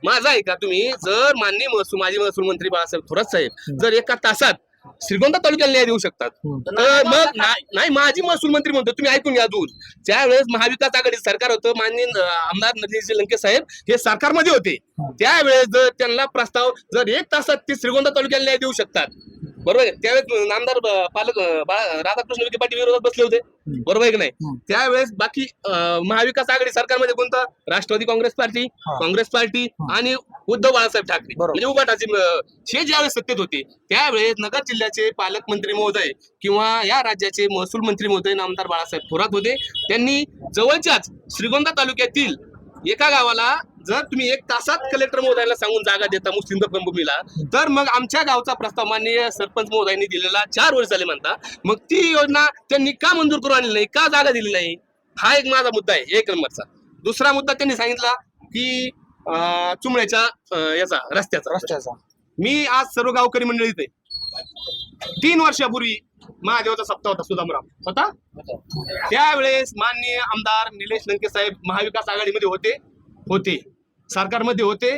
माझा ऐका तुम्ही. जर माजी महसूल मंत्री बाळासाहेब थोरात साहेब जर 1 तासात श्रीगोंदा तालुक्याला न्याय देऊ शकतात, तर मग नाही माजी महसूल मंत्री म्हणतो, तुम्ही ऐकून घ्या. दूर त्यावेळेस महाविकास आघाडी सरकार होतं, माननीय आमदार निलेश लंके साहेब हे सरकारमध्ये होते. त्यावेळेस जर त्यांना प्रस्ताव जर 1 तासात ते श्रीगोंदा तालुक्याला न्याय देऊ शकतात, बरोबर आहे? त्यावेळेस नामदार पालक राधाकृष्ण विखे पाटील विरोधात बसले होते, बरोबर आहे की नाही? त्यावेळेस बाकी महाविकास आघाडी सरकारमध्ये कोणता? राष्ट्रवादी काँग्रेस पार्टी आणि उद्धव बाळासाहेब ठाकरे म्हणजे उभाटाचे हे ज्यावेळेस सत्तेत होते, त्यावेळेस नगर जिल्ह्याचे पालकमंत्री महोदय किंवा या राज्याचे महसूल मंत्री महोदय नामदार बाळासाहेब थोरात होते. त्यांनी जवळच्याच श्रीगोंदा तालुक्यातील एका गावाला जर तुम्ही 1 तासात कलेक्टर महोदयाला सांगून जागा देता मुस्लिम दफनभूमीला, तर मग आमच्या गावचा प्रस्ताव माननीय सरपंच महोदयांनी दिलेला 4 वर्ष झाले म्हणता, मग ती योजना त्यांनी का मंजूर करून आणली नाही, का जागा दिली नाही? हा एक माझा मुद्दा आहे 1 नंबरचा. दुसरा मुद्दा त्यांनी सांगितला की चुमळ्याच्या याचा रस्त्याचा. मी आज सर्व गावकरी मंडळीत आहे. 3 वर्षापूर्वी महादेवाचा सप्ताह होता, सुदामराव होता. त्यावेळेस माननीय आमदार निलेश लंके साहेब महाविकास आघाडीमध्ये होते, सरकारमध्ये होते.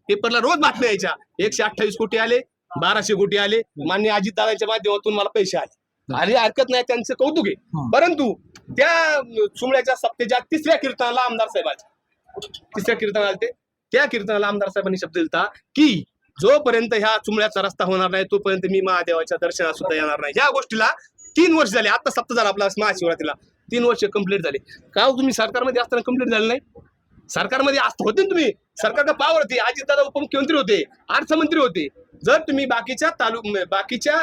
पेपरला रोज बातम्या यायच्या, 128 कोटी आले, 1200 कोटी आले, माननीय अजितदादांच्या माध्यमातून मला पैसे आले. हरकत नाही, त्यांचं कौतुक आहे. परंतु त्या चुमळ्याच्या सप्तेच्या 3ऱ्या कीर्तनाला आमदार साहेब आले, 3ऱ्या कीर्तन आले ते त्या कीर्तनाला आमदार साहेबांनी शब्द दिलता की जोपर्यंत ह्या चुमळ्याचा रस्ता होणार नाही तोपर्यंत मी महादेवाच्या दर्शनात सुद्धा येणार नाही. या गोष्टीला 3 वर्ष झाले. आता सप्ताह झाला आपला महाशिवरात्रीला 3 वर्ष कंप्लीट झाले. का हो तुम्ही सरकारमध्ये असताना कंप्लीट झालं नाही? सरकारमध्ये होते ना तुम्ही, सरकारचा पावर होते, अजितदादा उपमुख्यमंत्री होते, अर्थमंत्री होते. जर तुम्ही बाकीच्या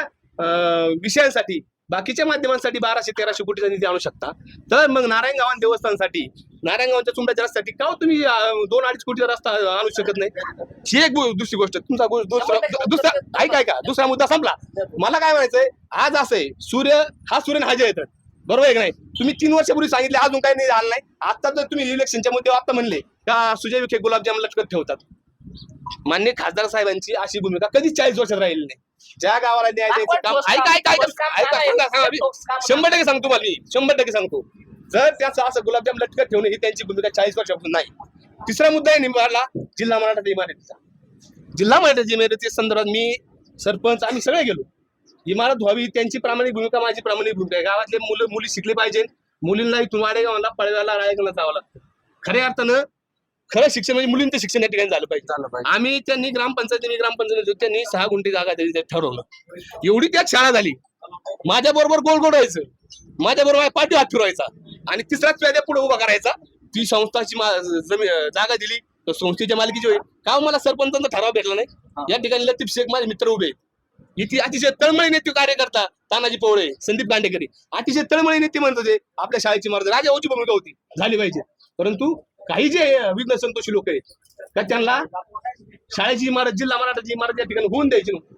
विषयांसाठी बाकीच्या माध्यमांसाठी 1200-1300 कोटीचा निधी आणू शकता, तर मग नारायणगावान देवस्थानासाठी नारायणगावांच्या चुमड्याच्या रस्त्यासाठी का तुम्ही 2-2.5 कोटीचा रस्ता आणू शकत नाही? ही एक दुसरी गोष्ट. तुमचा ऐका दुसरा मुद्दा संपला. मला काय म्हणायचंय, आज असं आहे सूर्य हाजे येतात, बरोबर आहे की नाही? तुम्ही 3 वर्षापूर्वी सांगितले, अजून काही नाही झालं नाही. आता तर तुम्ही इलेक्शनच्या मुद्द्यावर आता म्हणले का सुजय विखे गुलाबजाम लटकत ठेवतात. मान्य खासदार साहेबांची अशी भूमिका कधीच 40 वर्षात राहिली नाही. ज्या गावाला न्याय द्यायचं काम ऐका 100% सांगतो तुम्हाला मी, 100% सांगतो. जर त्याचं असं गुलाबजाम लटकत ठेवणं ही त्यांची भूमिका 40 वर्षापासून नाही. तिसरा मुद्दा आहे निंबाळला जिल्हा मराठा इमारतीचा. जिल्हा मराठा इमारती संदर्भात मी सरपंच आम्ही सगळे गेलो. इमारत व्हावी त्यांची प्रामाणिक भूमिका, माझी प्रामाणिक भूमिका आहे. गावातले मुली शिकले पाहिजे. मुलींना इथून वाडेगावाला पळव्याला रायगडला जावं लागतं. खऱ्या अर्थानं खरं शिक्षण म्हणजे मुलींचं शिक्षण या ठिकाणी झालं पाहिजे. आम्ही त्यांनी ग्रामपंचायत त्यांनी 6 गुंठे जागा दिली, ठरवलं. एवढी त्यात शाळा झाली. माझ्या बरोबर गोल व्हायचं, माझ्या बरोबर पाठी हात फिरवायचा आणि तिसराच प्याद्या पुढे उभा करायचा. ती संस्थाची जागा दिली तर संस्थेच्या मालकीची होईल. का मला सरपंचांचा ठराव भेटला नाही? या ठिकाणी लतीफ शेख माझे मित्र उभे, इथे अतिशय तळमळी नेते कार्यकर्ता तानाजी पवळे, संदीप गांडेकरी अतिशय तळमळी नेते म्हणत होते आपल्या शाळेची इमारत राजाभाऊची भूमिका होती, झाली पाहिजे. परंतु काही जे विघ्न संतोषी लोक आहेत तर त्यांना शाळेची इमारत, जिल्हा मराठाची इमारत या ठिकाणी होऊन द्यायची नव्हती.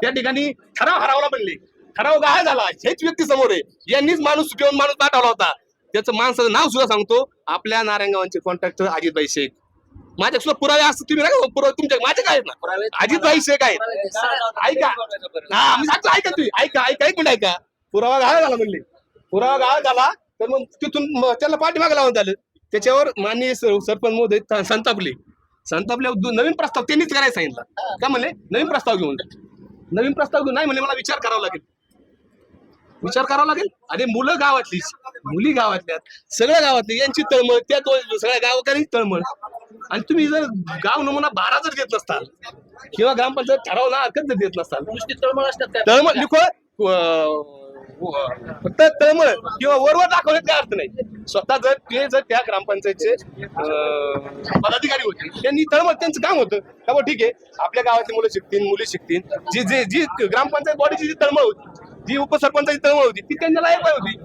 त्या ठिकाणी ठराव हरवला बनले, ठराव गाय झाला. हेच व्यक्ती समोर आहे, यांनीच माणूस घेऊन माणूस पाठवला होता. त्याचं माणसाचं नाव सुद्धा सांगतो, आपल्या नारायणगावांचे कॉन्ट्रॅक्टर अजितभाई शेख. माझ्या सुद्धा पुरावे असतात, तुम्ही नका पुरावे तुमच्या माझे काय आहेत ना, अजितभाई शेख आहेत. ऐका हा मी सांगतो, ऐका तुम्ही ऐका 1 मिनिट ऐका. पुरावा गाळ झाला म्हणले, पुरावा गाळ झाला तर मग तिथून त्याला पाठीमागे लावून झालं. त्याच्यावर माननीय सरपंच महोदय संतापले नवीन प्रस्ताव त्यांनीच करायला सांगितलं. का म्हणले नवीन प्रस्ताव घेऊन नाही म्हणले, मला विचार करावा लागेल. अरे मुलं गावातलीच, मुली गावातल्या, सगळ्या गावातली यांची तळमळ, त्या सगळ्या गावकऱ्यांची तळमळ. आणि तुम्ही जर गाव नमुना 12 जर देत नसताल किंवा ग्रामपंचायत ठराव ना हरकत जर देत नसताल, नुसती तळमळ असतात, तळमळ लिखो फक्त तळमळ किंवा वरवर दाखवण्यात काय अर्थ नाही. स्वतः जर त्या ग्रामपंचायतचे पदाधिकारी होते, त्यांनी तळमळ त्यांचं काम होतं का बा ठीक आहे आपल्या गावातली मुलं शिकतील, मुली शिकतील. जी ग्रामपंचायत बॉडीची जी तळमळ होती, जी उपसरपंचाची तळमळ होती, ती त्यांना लायक होती.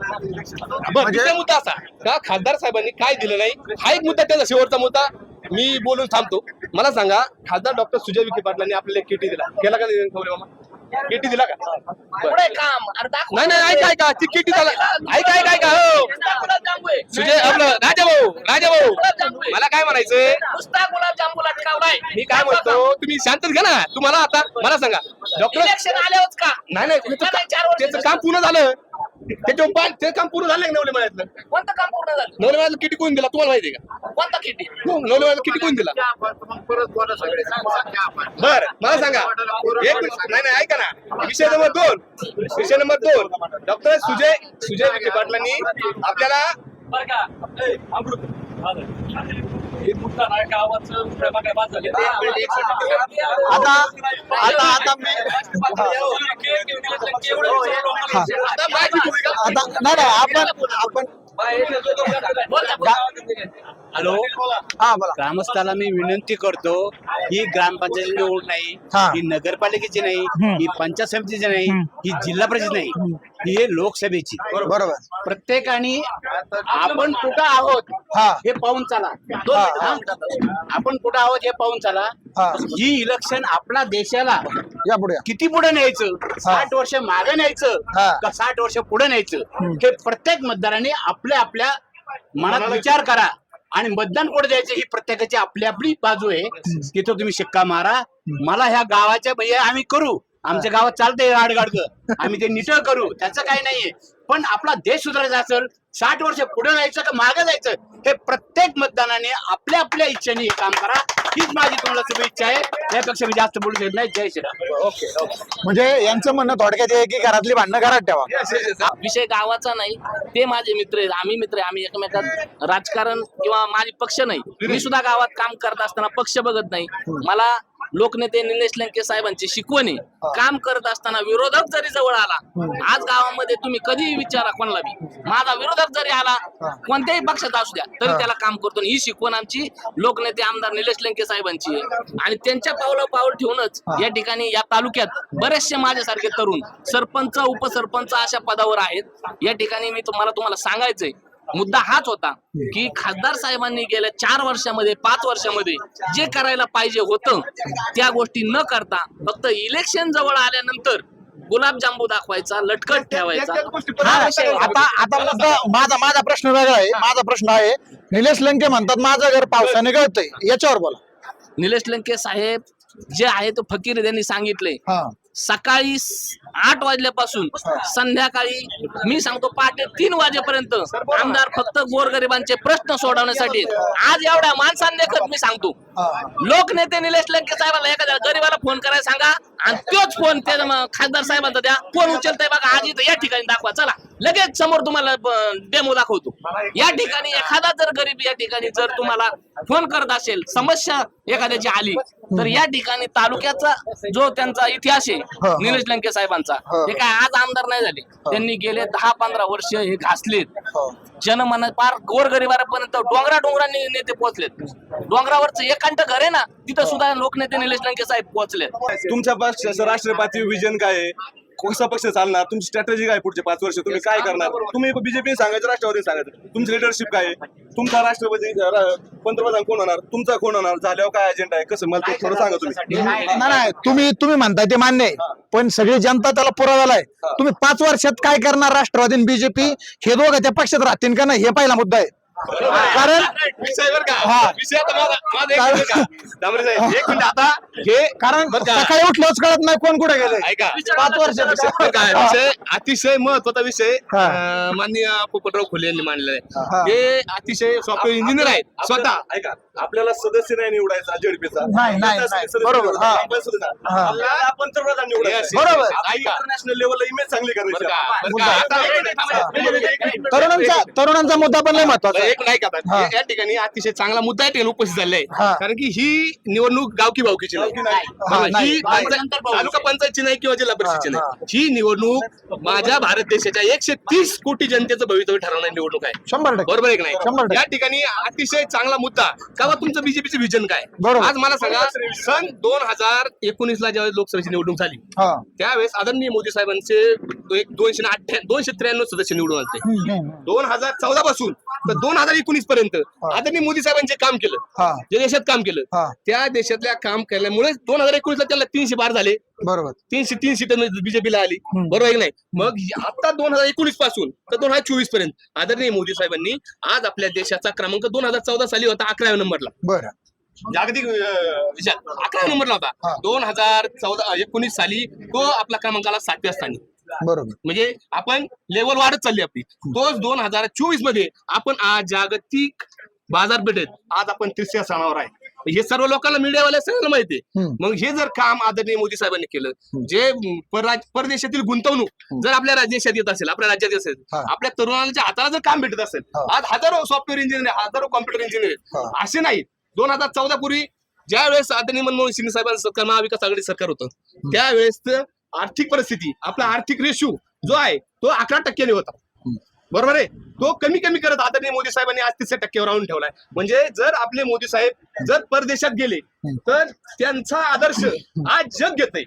बरं, दुसरा मुद्दा असा का खासदार साहेबांनी काय दिलं नाही, हा एक मुद्दा. त्याचा शेवटचा मुद्दा मी बोलून थांबतो. मला सांगा, खासदार डॉक्टर सुजय विखे पाटलांनी आपल्याला किटी दिला, केला का मामा? किटी दिला का? नाही ऐका ती किटी झाला. ऐका हो सुजय आपलं राजाभाऊ मला काय म्हणायचंय, मी काय म्हणतो तुम्ही शांतच घ्या ना. तुम्हाला आता मला सांगा डॉक्टर नाही त्याचं काम पूर्ण झालं, ते काम पूर्ण झालं नवले मळ्यातलं. कोणतं काम पूर्ण झालं? नवले मळ्यातलं किती कोण दिला तुम्हाला माहिती आहे का? कोणता किती? नवले मळ्यातलं किती कोण दिला? बर मला सांगा एक मिनिट. नाही ऐका ना, विषय नंबर 2 डॉक्टर सुजय विखे पाटलांनी आपल्याला हॅलो हा बोला. ग्रामस्थाला मी विनंती करतो, ही ग्रामपंचायतीची निवडणूक नाही, हा. ही नगरपालिकेची नाही, ही पंचायत समितीची नाही, ही जिल्हा परिषद नाही, ही आहे लोकसभेची. बरोबर. प्रत्येकाने आपण कुठं आहोत हा. हे पाहून चाला. आपण कुठं आहोत हे पाहून चाला. हा. ही इलेक्शन आपल्या देशाला या पुढे किती पुढे न्यायचं, 60 वर्ष मागे न्यायचं हा. का 60 वर्ष पुढे न्यायचं, हे प्रत्येक मतदाराने आपल्या मनात विचार करा. आणि मतदान कोण द्यायचं ही प्रत्येकाची आपली बाजू आहे. तिथं तुम्ही शिक्का मारा. मला ह्या गावाच्या म्हणजे आम्ही करू, आमच्या गावात चालतंय आडगाडग, आम्ही ते नीट करू, त्याचं काही नाहीये. पण आपला देश सुधारायचा असेल 60 वर्ष पुढे जायचं का मागे जायचं हे प्रत्येक मतदानाने आपल्या आपल्या इच्छेने हे काम करा. हीच माझी तुम्हाला शुभेच्छा आहे. यापेक्षा मी जास्त बोलू शकत नाही. जय श्रीराम. म्हणजे यांचं म्हणणं थोडक्यात आहे की घरातली भांडणं घरात ठेवा. विषय गावाचा नाही, ते माझे मित्र आहेत, आम्ही मित्र आहे. आम्ही एकमेकात राजकारण किंवा माझे पक्ष नाही. मी सुद्धा गावात काम करत असताना पक्ष बघत नाही. मला लोकनेते निलेश लंके साहेबांची शिकवण आहे. काम करत असताना विरोधक जरी जवळ आला, आज गावामध्ये तुम्ही कधीही विचारा कोणाला बी, माझा विरोधक जरी आला कोणत्याही पक्षात असू द्या तरी त्याला काम करतो. ही शिकवण आमची लोकनेते आमदार निलेश लंके साहेबांची आहे. आणि त्यांच्या पावलं ठेवूनच या ठिकाणी या तालुक्यात बरेचसे माझ्यासारखे तरुण सरपंच उपसरपंच अशा पदावर आहेत. या ठिकाणी मी तुम्हाला सांगायचंय, मुद्दा हाच होता की खासदार साहेबांनी गेल्या 4 वर्षामध्ये 5 वर्षामध्ये जे करायला पाहिजे होतं त्या गोष्टी न करता फक्त इलेक्शन जवळ आल्यानंतर गुलाबजांबू दाखवायचा, लटकट ठेवायचा हा विषय होता. आता माझा प्रश्न वेगळा आहे. माझा प्रश्न आहे, निलेश लंके म्हणतात माझं घर पावसाने गळतंय, याच्यावर बोला. निलेश लंके साहेब जे आहे तो फकीर त्यांनी सांगितलंय. सकाळी 8 वाजल्यापासून संध्याकाळी मी सांगतो पहाटे 3 वाजेपर्यंत आमदार फक्त गोरगरिबांचे प्रश्न सोडवण्यासाठी. आज एवढ्या माणसांनी देखत मी सांगतो, लोकनेते निलेश लंके साहेबांना एखाद्या गरीबाला फोन करायला सांगा आणि तोच फोन त्या खासदार साहेबांचा द्या. फोन उचलताय बघा, आज इथं या ठिकाणी दाखवा, चला लगेच समोर तुम्हाला डेमो दाखवतो. या ठिकाणी एखादा जर गरीब या ठिकाणी जर तुम्हाला फोन करत असेल, समस्या एखाद्याची आली तर या ठिकाणी तालुक्याचा जो त्यांचा इतिहास आहे निलेश लंके साहेबांचा, हे काय आज आमदार नाही झाले. त्यांनी गेले 10-15 वर्ष हे घासलेत. जनमन पार गोरगरिबापर्यंत डोंगरांनी नेते पोहोचलेत. डोंगरावरचं एकांत घर आहे ना, तिथं सुद्धा लोकनेते निलेश लंके साहेब पोहोचलेत. तुमच्या पक्षाचं राष्ट्रवादी विजन काय आहे? कोणता पक्ष चालणार? तुमची स्ट्रॅटेजी काय? पुढचे 5 वर्ष तुम्ही काय करणार? तुम्ही बीजेपी सांगायचं, राष्ट्रवादी सांगायचं, तुमची लिडरशिप काय आहे? तुमचा राष्ट्रपती पंतप्रधान कोण होणार? तुमचा कोण होणार? झाल्यावर काय अजेंडा आहे? कसं मला ते थोडं सांगा तुम्ही. नाही, तुम्ही म्हणताय ते मान्य आहे, पण सगळी जनता त्याला पुरावा आहे. तुम्ही 5 वर्षात काय करणार? राष्ट्रवादी बीजेपी हे दोघं त्या पक्षात राहतील का नाही, हे पहिला मुद्दा आहे. कारण आता हे कारण सकाळी उठल्याच कळत नाही कोण कुठे गेले. 5 वर्ष अतिशय महत्वाचा विषय माननीय पोपटराव खोले यांनी मांडलेला आहे. ते अतिशय सॉफ्टवेअर इंजिनियर आहेत स्वतः. ऐका, आपल्याला सदस्य नाही निवडायचा जेडपीचा, नाही, बरोबर. आपल्याला पंतप्रधान निवडायचा. बरोबर. इंटरनॅशनल लेवलला इमेज चांगली करायची. तरुणांचा मुद्दा पण लय महत्वाचा आहे. एक नाही का या ठिकाणी अतिशय चांगला मुद्दा या ठिकाणी उपस्थित झालेला आहे. कारण की ही निवडणूक गावकी भावकीची नाही, ही तालुका पंचायतची नाही किंवा जिल्हा परिषदची नाही. ही निवडणूक माझ्या भारत देशाच्या 130 कोटी जनतेचं भवितव्य ठरवणारी निवडणूक आहे. 100%. बरोबर आहे की नाही? 100%. या ठिकाणी अतिशय चांगला मुद्दा का तुमचं बीजेपीचं विजन काय? बरोबर. आज मला सांगा, सन 2019 ला ज्यावेळेस लोकसभेची निवडणूक झाली त्यावेळेस आदरणीय मोदी साहेबांचे 293 सदस्य निवडून आले. 2014 पासून तर 2019 पर्यंत आदरणीय मोदी साहेबांचे काम केलं, जे देशात काम केलं त्या देशातल्या काम केल्यामुळे 2019 ला त्याला 300 पार झाले. बरोबर. 303 सीट बीजेपीला आली. बरोबर आहे की नाही? मग आता 2019 पासून तर 2024 पर्यंत आदरणीय मोदी साहेबांनी आज आपल्या देशाचा क्रमांक 2014 साली होता 11व्या नंबरला. बरं. जागतिक विषयात 11व्या नंबरला होता. 2019 साली तो आपला क्रमांक आला 7व्या स्थानी. बरोबर. म्हणजे आपण लेवल वाढत चालली आपली. तोच 2024 मध्ये आपण आज जागतिक बाजारपेठेत आज आपण 3ऱ्या स्थानावर आहे. हे सर्व लोकांना मीडियावाल्या सगळ्यांना माहिती आहे. मग हे जर काम आदरणीय मोदी साहेबांनी केलं, जे परदेशातील गुंतवणूक जर आपल्या देशात येत असेल, आपल्या राज्यात येत असेल, आपल्या तरुणांच्या हाताला जर काम भेटत असेल, आज हजारो सॉफ्टवेअर इंजिनियर, हजारो कॉम्प्युटर इंजिनियर असे नाहीत. 2014 पूर्वी ज्या वेळेस आदरणीय मनमोहन सिंग साहेबांचं सरकार, महाविकास आघाडी सरकार होतं, त्यावेळेस आर्थिक परिस्थिती, आपला आर्थिक रेशो जो आहे तो 11% होता. बरोबर आहे? तो कमी करत आदरणीय मोदी साहेबांनी आज 30% आणून ठेवलाय. म्हणजे जर आपले मोदी साहेब जर परदेशात गेले तर त्यांचा आदर्श आज जग घेतय.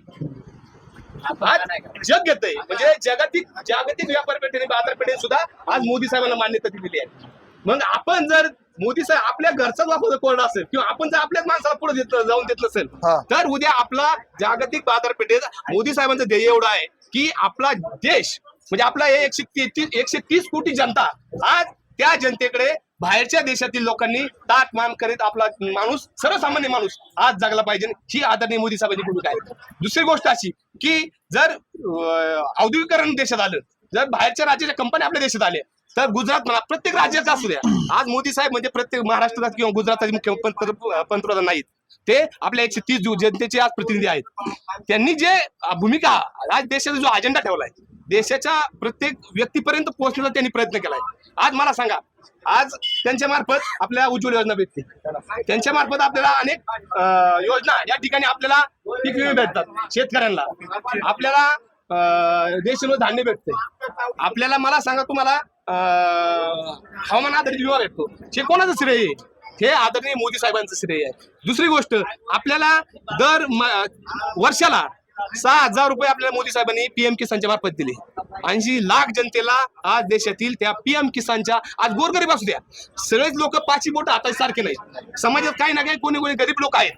म्हणजे जागतिक व्यापारपेठेने बाजारपेठेने सुद्धा आज मोदी साहेबांना मान्यता दिलेली आहे. मग आपण जर मोदी साहेब आपल्या घरचाच वापर कोरडा असेल किंवा आपण जर आपल्याच माणसाला पुढे जाऊन देत नसेल तर उद्या आपला जागतिक बाजारपेठेत मोदी साहेबांचं ध्येय एवढं आहे की आपला देश म्हणजे आपला 130 कोटी जनता, आज त्या जनतेकडे बाहेरच्या देशातील लोकांनी ताट मान करीत आपला माणूस, सर्वसामान्य माणूस आज जगला पाहिजे. ही आदरणीय मोदी साहेबांची भूमिका आहे. दुसरी गोष्ट अशी की जर औद्योगिकरण देशात आलं, जर बाहेरच्या राज्याच्या कंपन्या आपल्या देशात आल्या तर गुजरात म्हणा, प्रत्येक राज्याचा असू द्या, आज मोदी साहेब म्हणजे प्रत्येक महाराष्ट्रात किंवा गुजरातचे मुख्यमंत्री पंतप्रधान नाहीत, ते आपल्या 130 जनतेचे आज प्रतिनिधी आहेत. त्यांनी जे भूमिका आज देशाचा जो अजेंडा ठेवलाय, देशाच्या प्रत्येक व्यक्तीपर्यंत पोहोचण्याचा त्यांनी प्रयत्न केलाय. आज मला सांगा, आज त्यांच्या मार्फत आपल्याला उज्ज्वल योजना भेटते, त्यांच्या मार्फत आपल्याला अनेक योजना या ठिकाणी आपल्याला पीक विमे भेटतात शेतकऱ्यांना, आपल्याला देशाला धान्य भेटते, आपल्याला मला सांगा तुम्हाला हवामान आधारित विमा भेटतो. हे कोणाचं श्रेय आहे? हे आदरणीय मोदी साहेबांचं श्रेय आहे. दुसरी गोष्ट, आपल्याला दर वर्षाला 6,000 रुपये आपल्याला मोदी साहेबांनी पीएम किसानच्या मार्फत दिले. 80 लाख जनतेला आज देशातील त्या पीएम किसानच्या, आज गोरगरीब असू द्या, सगळेच लोक पाची बोट हाताची सारखे नाही, समाजात काही ना काही कोणी कोणी गरीब लोक आहेत,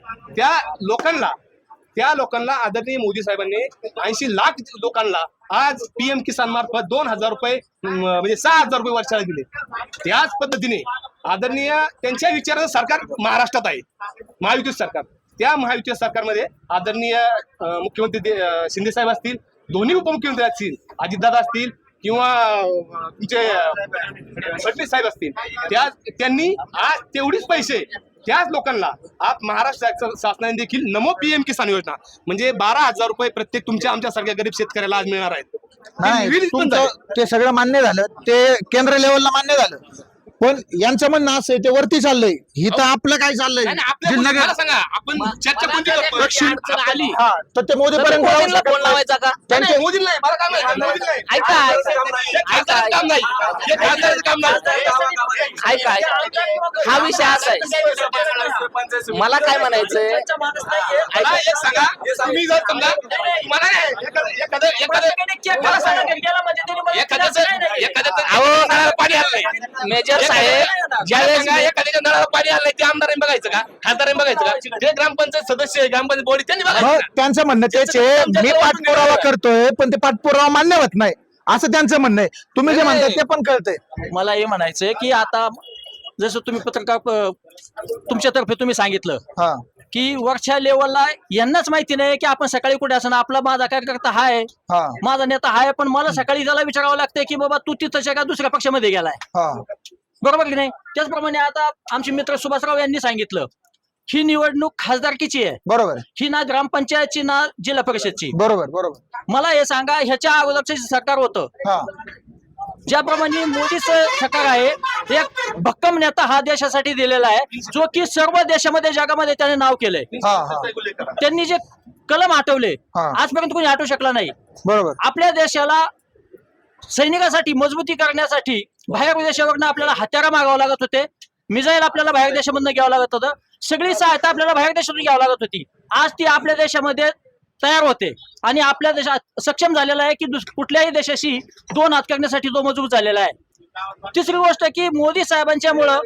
त्या लोकांना आदरणीय मोदी साहेबांनी 80 लाख लोकांना आज पीएम किसान मार्फत 2,000 रुपये म्हणजे 6,000 रुपये वर्षाला दिले. त्याच पद्धतीने आदरणीय त्यांच्या विचाराचं सरकार महाराष्ट्रात आहे, महायुती सरकार. त्या महायुती सरकारमध्ये आदरणीय मुख्यमंत्री शिंदे साहेब असतील, दोन्ही उपमुख्यमंत्री असतील, अजितदादा असतील किंवा तुमचे फडणवीस साहेब असतील, त्यांनी आज तेवढीच पैसे त्याच लोकांना आज महाराष्ट्र शासनाने देखील नमो पीएम किसान योजना म्हणजे 12,000 रुपये प्रत्येक तुमच्या आमच्यासारख्या गरीब शेतकऱ्याला आज मिळणार आहेत. नाही, तुमचं ते सगळं मान्य झालं, ते केंद्र लेवलला मान्य झालं, पण यांचं म्हणणं असं आहे ते वरती चाललंय, इथं आपलं काय चाललंय? मला सांगा, आपण चर्चा कोणती करतो? आली हा, तर ते मोदीपर्यंत जाऊ मोदींना शकत फोन नाही. लावायचा का? त्यांचे मोदी नाही, मला काम नाही, मोदी नाही. ऐका काम नाही, हे खासदाराचं काम नाही. ऐका हा विषय असा आहे, मला काय म्हणायचंय, मला एक सांगा, तुम्ही जर समजा मला नाही, मला सांगा, एखाद्याचं नळाला पाणी आलं नाही, मेजर साहेब ज्यावेळेस एखाद्याच्या नळाला पाणी आलं नाही, ते आमदारांनी बघायचं का? खासदारांनी बघायचं का? ते ग्रामपंचायत सदस्य, ग्रामपंचायत बॉडी त्यांनी मग बघायचं. त्यांचं म्हणणं तेच आहे, मी पाठपुरावा करतोय पण ते पाठपुरावा मान्य होत नाही, असं त्यांचं म्हणणं आहे. तुम्ही जे म्हणताय ते पण कळतंय. मला हे म्हणायचंय की आता जसं तुम्ही पत्रकार तुमच्यातर्फे तुम्ही सांगितलं हा की वरच्या लेवलला यांनाच माहिती नाही की आपण सकाळी कुठे असं, आपला माझा कार्यकर्ता हाय, हा माझा नेता हाय, पण मला सकाळी त्याला विचारावं लागतंय की बाबा तू तिथं का दुसऱ्या पक्षामध्ये गेलाय, हा बरोबर की नाही? त्याचप्रमाणे आता आमचे मित्र सुभाषराव यांनी सांगितलं, ही निवडणूक खासदारकीची आहे, बरोबर ही ना ग्रामपंचायतची ना जिल्हा परिषदची. बरोबर बरोबर. मला हे सांगा, ह्याच्या अगोदरचं जे सरकार होतं, हा ज्याप्रमाणे मोदीचं सरकार आहे, एक भक्कम नेता हा देशासाठी दिलेला आहे, जो की सर्व देशामध्ये जगामध्ये त्याने नाव केलंय. हा हा त्यांनी जे कलम हटवले, हा. आजपर्यंत कोणी हटवू शकला नाही. बरोबर. आपल्या देशाला सैनिकासाठी मजबूती करण्यासाठी बाहेर देशावरनं आपल्याला हत्यारं मागावं लागत होते, मिसाईल आपल्याला बाहेर देशामधनं घ्यावं लागत होतं, सगळी सहायता आपल्याला बाहेर देशातून घ्यावं लागत होती. आज ती आपल्या देशामध्ये तयार होते आणि आपल्या देशात सक्षम झालेला आहे की कुठल्याही देशाशी 2 हात करण्यासाठी तो मजबूत झालेला आहे. तिसरी गोष्ट की मोदी साहेबांच्यामुळं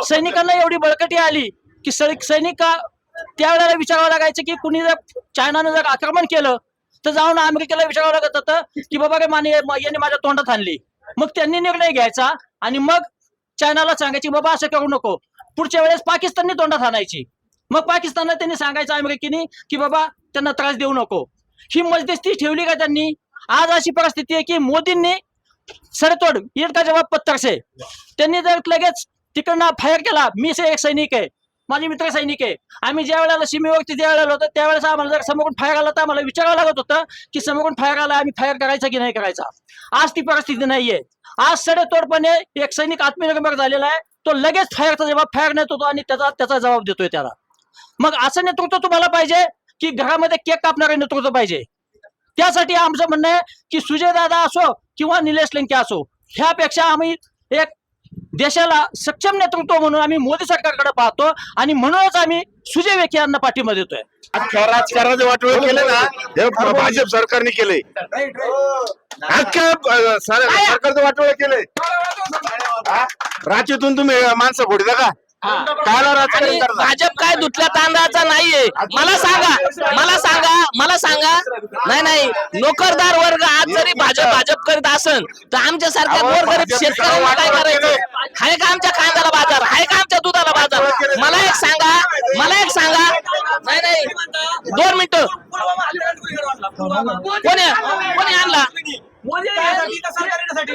सैनिकांना एवढी बळकटी आली की सैनिक त्यावेळेला विचारावं लागायचं की कुणी जर चायनानं जर आक्रमण केलं तर जाऊन अमेरिकेला विचारावं लागत होतं की बाबा रे माने यांनी माझ्या तोंडात आणली. मग त्यांनी निर्णय घ्यायचा आणि मग चायनाला सांगायची बाबा असं करू नको. पुढच्या वेळेस पाकिस्तानने तोंडात आणायची. मग पाकिस्तानला त्यांनी सांगायचं अमेरिकेने की बाबा त्यांना त्रास देऊ नको. ही मध्यस्थी ठेवली का त्यांनी? आज अशी परिस्थिती आहे की मोदींनी सरतोड ईद का जवाब पत्थर से, त्यांनी जर लगेच तिकडनं फायर केला. मी एक सैनिक आहे, माझे मित्र सैनिक आहे, आम्ही ज्या वेळेला सीमेवरती ज्या वेळेला होतो त्यावेळेस आम्हाला जर समोरून फायर आला तर आम्हाला विचारावं लागत होतं की समोरून फायर आला आम्ही फायर करायचा की नाही करायचा. आज ती परिस्थिती नाहीये. आज सडेतोडपणे एक सैनिक आत्मनिर्भर झालेला आहे, तो लगेच फायरचा जबाब फायर नेत होतो आणि त्याचा जबाब देतोय त्याला. मग असं नेतृत्व तुम्हाला पाहिजे की घरामध्ये केक कापणारे नेतृत्व पाहिजे? त्यासाठी आमचं म्हणणं आहे की सुजय दादा असो किंवा निलेश लंके असो, ह्यापेक्षा आम्ही एक देशाला सक्षम नेतृत्व म्हणून आम्ही मोदी सरकारकडे पाहतो आणि म्हणूनच आम्ही सुजय विखे यांना पाठिंबा देतोय. राजकारणाचे वाटोळे केले ना हे भाजप सरकारने केले, सरकारचे वाटोळे केले. रात्रीतून तुम्ही माणसं फोडता का? आणि भाजप काय धुतल्या तांदळाचा नाहीये. मला सांगा नाही नोकरदार वर्ग आज जरी भाजप करीत असन तर आमच्या सारख्या गोरगरीब शेतकऱ्यांना काय करायचं? आहे का आमच्या कांद्याला बाजार? आहे का आमच्या दुधाला बाजार? मला एक सांगा नाही 2 मिनिटं कोणी आणला? मोदी यासाठी का सरकारसाठी?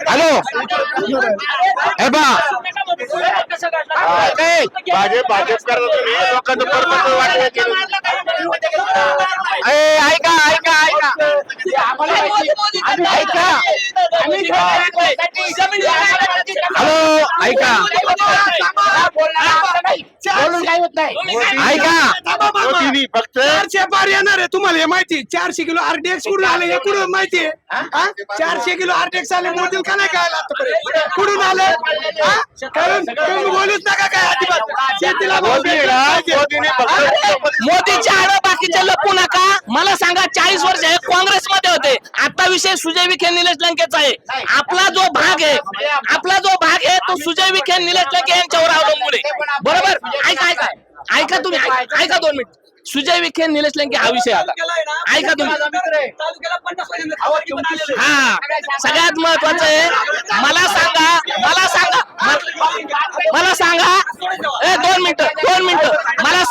हॅलो हे बा भाजप करता तुम्ही लोकांचं परपंच वाटलं ऐका ऐका ऐका ऐका हॅलो ऐका ऐका मोदींनी फक्त 400 पार येणार आहे तुम्हाला हे माहिती. 400 किलो आरडीएक्स कुठून आले हे कुठून माहिती आहे? 400 किलो आरडीएक्स आले मोदीला का नाही कळालं आतापर्यंत? कुठून आले? कारण तुम्ही बोलूच नका काय अजिबात. शेतीला भाव भेटला पाहिजे. मोदींनी फक्त मोदीच्या आड बाकीचे लपू नका. मला सांगा 40 वर्ष हे काँग्रेसमध्ये होते. आता विषय सुजय विखे निलेश लंकेचा आहे. आपला जो भाग आहे तो सुजय विखे निलेश लंके यांच्यावर अवलंबून आहे. बरोबर? ऐका ऐका ऐका तुम्ही ऐका 2 मिनिट. सुजय विखे निलेश लंके हा विषय आता ऐका तुम्ही. तालुक्याला 50% खासदारकी पण आलेलं आहे. हा सगळ्यात महत्वाचं आहे. मला सांगा 2 मिनिटं मला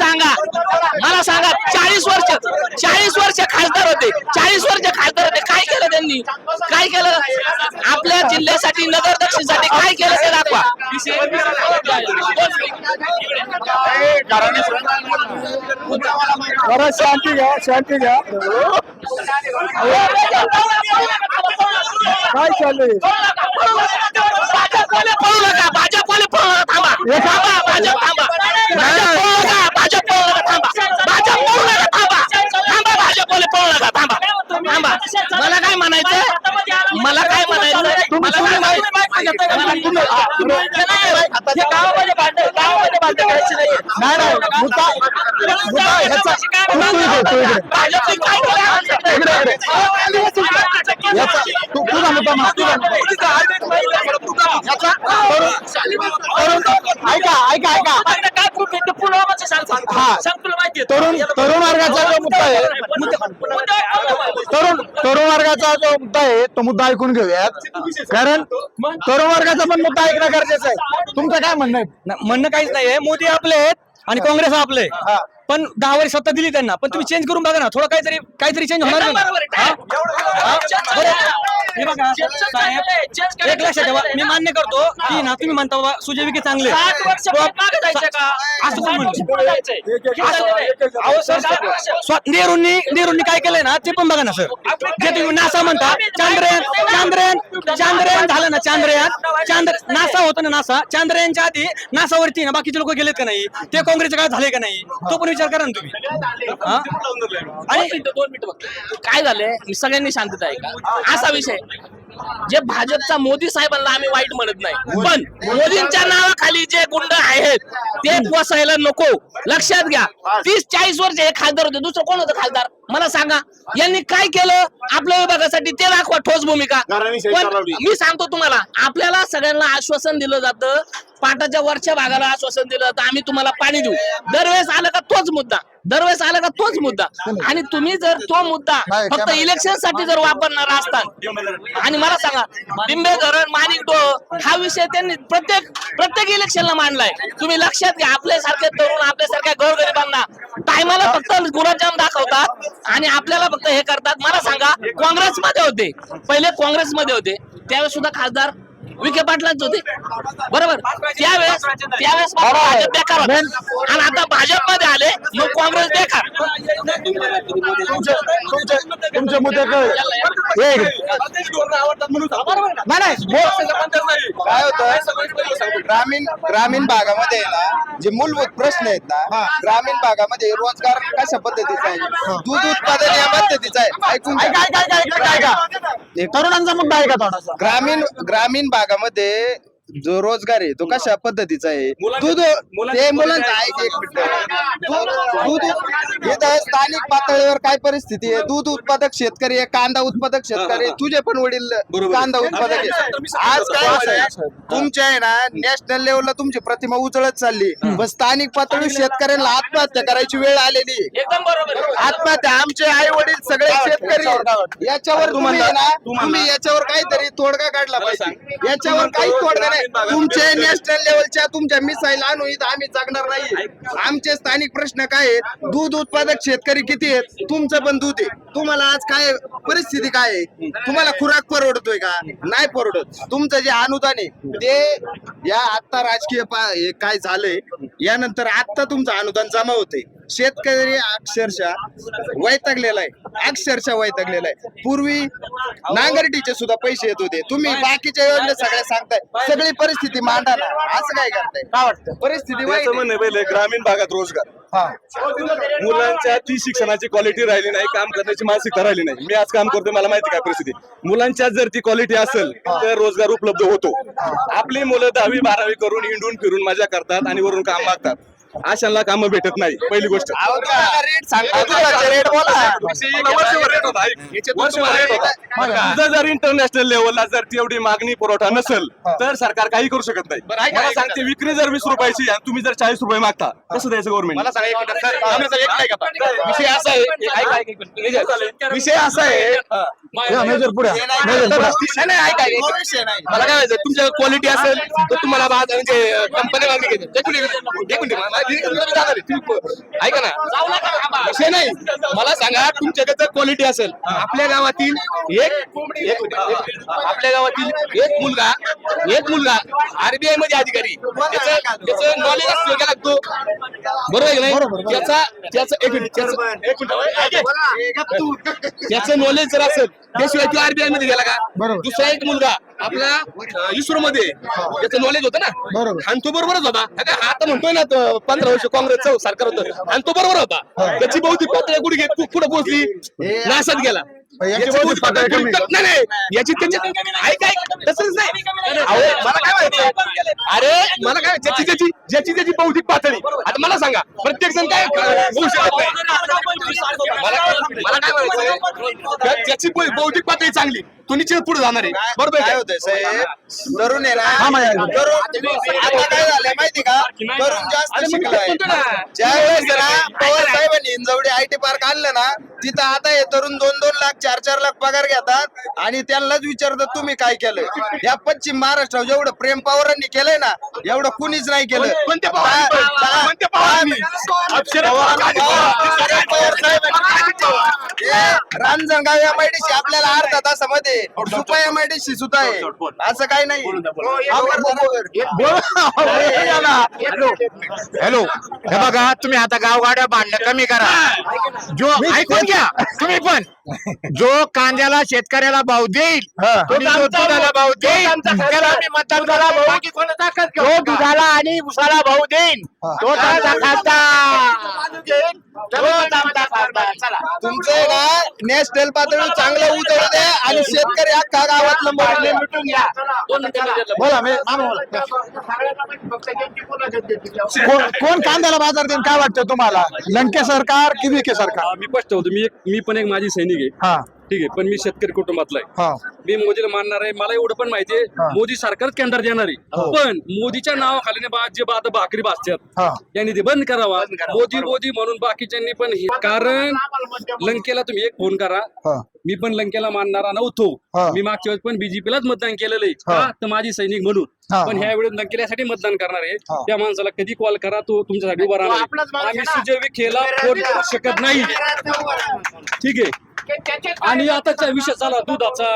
सांगा 40 वर्ष खासदार होते. 40 वर्ष खासदार होते. काय केलं त्यांनी? काय केलं आपल्या जिल्ह्यासाठी, नगर दक्षिणसाठी काय केलं ते दाखवा. जरा शांती घ्या काय चाललंय? भाजपवाले पळू नका थांबा. भाजप मला काय म्हणायचं गावामध्ये भांडण करायची नाही. नाही मुद्दा ह्याचा तुझा मुद्दा ऐका तरुण वर्गाचा जो मुद्दा आहे तरुण वर्गाचा जो मुद्दा आहे तो मुद्दा ऐकून घेऊयात. कारण तरुण वर्गाचा पण मुद्दा ऐकणं गरजेचं आहे. तुमचं काय म्हणणं आहे? म्हणणं काहीच नाहीये. मोदी आपले आहेत आणि काँग्रेस आपले. पण 10 वर्ष सत्ता दिली त्यांना. पण तुम्ही चेंज करून बघा ना. थोडं काहीतरी चेंज होणार का? हे बघा साहेब, एक लक्षात ठेवा. मी मान्य करतो की ना तुम्ही म्हणता बाबा सुजय विखे चांगले असं कोण म्हणतं? नेहरूंनी काय केलंय ना ते पण बघा ना सर. जे तुम्ही नासा म्हणता चांद्रयान झालं ना. नासा होतं ना. नासा चांद्रयानच्या आधी नासावरती ना बाकीचे लोक गेलेत का नाही? ते काँग्रेसच्या काळात झाले का नाही? तो पण विचार करा ना तुम्ही. आणि 2 मिनिटं काय झालंय सगळ्यांनी शांतता आहे का? असा विषय जे भाजपचा मोदी साहेबांना आम्ही वाईट म्हणत नाही. पण मोदींच्या नावाखाली जे गुंड आहेत ते पोसायला नको. लक्षात घ्या. 30-40 वर्ष हे खासदार होते. दुसरं कोण होतं खासदार? मला सांगा. यांनी काय केलं आपल्या विभागासाठी ते दाखवा. ठोस भूमिका. पण मी सांगतो तुम्हाला, आपल्याला सगळ्यांना आश्वासन दिलं जातं. पाटाच्या वरच्या भागाला आश्वासन दिलं जातं आम्ही तुम्हाला पाणी देऊ. दरवेळेस आलं का तोच मुद्दा. आणि तुम्ही जर तो मुद्दा फक्त इलेक्शन साठी जर वापरणार असतात आणि मला सांगा बिंबे धरण माणिकडो हा विषय त्यांनी प्रत्येक इलेक्शनला मांडलाय. तुम्ही लक्षात घ्या. आपल्यासारखे तरुण आपल्यासारख्या गोरगरिबांना टायमाला फक्त गुलाबजाम दाखवतात आणि आपल्याला फक्त हे करतात. मला सांगा पहिले काँग्रेसमध्ये होते त्यावेळेस सुद्धा खासदार विखे पाटलांच होते. बरोबर? त्यावेळेस भाजप बेकार होता आणि आता भाजपमध्ये आले मग काँग्रेस बेकार. तुमचे मुद्दे काय होतं ग्रामीण भागामध्ये ना जे मूलभूत प्रश्न आहेत ना ग्रामीण भागामध्ये रोजगार कशा पद्धतीचा आहे, दूध उत्पादन या पद्धतीचा आहे. ऐकून तरुणांचा मुद्दा आहे का थोडासा? ग्रामीण भागामध्ये जो रोजगार आहे तो कशा पद्धतीचा आहे. दूध ते मुलांचं आहे. एक मिनिट. दूध इथं स्थानिक पातळीवर काय परिस्थिती आहे. दूध उत्पादक शेतकरी आहे, कांदा उत्पादक शेतकरी आहे. तुझे पण वडील कांदा उत्पादक आहे. आज काय तुमच्या आहे ना नॅशनल लेवलला तुमची प्रतिमा उजळत चालली. पण स्थानिक पातळीवर शेतकऱ्यांना आत्महत्या करायची वेळ आलेली आहे. एकदम बरोबर. आत्महत्या आमचे आई वडील सगळे शेतकरी आहेत. याच्यावर तुम्ही याच्यावर काहीतरी तोडगा काढला पाहिजे. याच्यावर काही तोडगा नाही. तुमचे नॅशनल लेवलच्या तुमच्या मिसाईल आणू इथं आम्ही जगणार नाही. आमचे स्थानिक प्रश्न काय आहेत? दूध उत्पादक शेतकरी किती आहेत? तुमचं पण दूध आहे. तुम्हाला आज काय परिस्थिती काय आहे? तुम्हाला खुराक परवडतोय का? नाही परवडत. तुमचं जे अनुदान आहे ते या आता राजकीय हे काय झालंय यानंतर आता तुमचं अनुदान जमा होतंय. शेतकरी अक्षरशः वैतागलेला आहे, अक्षरशः वैतागलेला आहे. पूर्वी नांगरटीचे सुद्धा पैसे येत होते. तुम्ही बाकीच्या योजना सगळ्या सांगताय, सगळी परिस्थिती मांडा ना. असं काय करताय? काय वाटतं? परिस्थिती वाईट त्याचं आहे. म्हणणं पहिले ग्रामीण भागात रोजगार, मुलांच्या ती शिक्षणाची क्वालिटी राहिली नाही, काम करण्याची मानसिकता राहिली नाही. मी आज काम करतोय, मला माहिती काय परिस्थिती. मुलांच्या जर ती क्वालिटी असेल तर रोजगार उपलब्ध होतो. आपली मुलं 10वी 12वी करून हिंडून फिरून मजा करतात आणि वरून काम मागतात. अशांना कामं भेटत नाही. पहिली गोष्ट रेट सांगा, रेट बोला. वर्षभर रेट होता, वर्षभर रेट होता. तुझं जर इंटरनॅशनल लेवलला जर तेवढी मागणी पुरवठा नसेल तर सरकार काही करू शकत नाही. मला सांगते, विक्री जर 20 रुपयाची आणि तुम्ही जर 40 रुपये मागता, कसं द्यायचं गव्हर्नमेंट? विषय असा आहे, विषय असा आहे. मला काय व्हायचं, तुमच्या क्वालिटी असेल तर तुम्हाला म्हणजे कंपनी मागणी घेते. ऐका ना, विषय नाही. मला सांगा, तुमच्याकडे जर क्वालिटी असेल, आपल्या गावातील एक मुलगा आरबीआय मध्ये अधिकारी, त्याचं नॉलेज असतो का लागतो, बरोबर आहे की नाही? त्याचं नॉलेज जर असेल त्याशिवाय तो आरबीआय मध्ये गेला का? दुसरा एक मुलगा आपला इस्रो मध्ये, त्याचं नॉलेज होतं ना, आणि तो बरोबरच होता. आता म्हणतोय ना 15 वर्ष काँग्रेसचं सरकार होतं आणि तो बरोबर होता. त्याची बहुतेक पातळी कुठे पोहोचली? नासात गेला. याची तसंच नाही. मला काय माहिती, अरे मला काय, ज्याची बौद्धिक पातळी. आता मला सांगा, प्रत्येक जण काय होऊ शकत नाही. मला काय म्हणायचं, ज्याची बौद्धिक पातळी चांगली तो निश्चित पुढे जाणार आहे. बरोबर काय होतंय साहेब, तरुण आहे ना, तरुण आता काय झालंय माहिती का? तरुण जास्त शिकलाय. ज्यावेळेस ना पवार साहेबांनी हिंजवडी IT पार्क आणलं ना, तिथं आता हे तरुण 2-2 लाख 4-4 लाख पगार घेतात आणि त्यांनाच विचारतात तुम्ही काय केलंय. या पश्चिम महाराष्ट्रात जेवढं प्रेम पवारांनी केलंय ना, एवढं कुणीच नाही केलं. रांजणगाव MIDC आपल्याला अर्धा तासामध्ये सुपा MIDC सुद्धा आहे. असं काही नाही. हॅलो, हे बघा, तुम्ही आता गावगाड्या बांधणं कमी करा. जो ऐकून घ्या तुम्ही पण, जो कांद्याला शेतकऱ्याला भाव देईल, तो दुधाला भाव देईल, त्याला आम्ही मतदान करा. तो दुधाला आणि उसाला भाव देईल, तो तुमचं ना नॅशनल पातळीवर चांगलं उतरू द्या आणि शेतकरी अख्खा गावातलं मरले मिटून घ्या. बोला कोण कांद्याला बाजार देईन काय वाटतं तुम्हाला? लंके सरकार की विखे सरकार? मी स्पष्ट होतो, मी पण एक माजी सैनिक आहे. हा ठीक आहे, पण मी शेतकरी कुटुंबातला आहे. हा मी मोदीला मानणार आहे. मला एवढं पण माहिती आहे, मोदी सरकारच केंद्र देणार आहे. पण मोदीच्या नावाखाली जे आता भाकरी भासतात यांनी ते बंद करावा. मोदी म्हणून बाकीच्यांनी पण कारण लंकेला तुम्ही एक फोन करा. मी पण लंकेला मानणारा नव्हतो. मी मागच्या वेळेस पण बीजेपीलाच मतदान केलेलं आहे. का तर माझी सैनिक म्हणून. पण ह्या वेळेस लंकेल्यासाठी मतदान करणार आहे. त्या माणसाला कधी कॉल करा, तो तुमच्यासाठी उभा राहणार. आम्ही सुजय विखेला फोन करू शकत नाही. ठीक आहे. आणि आताचा विषय झाला दुधाचा,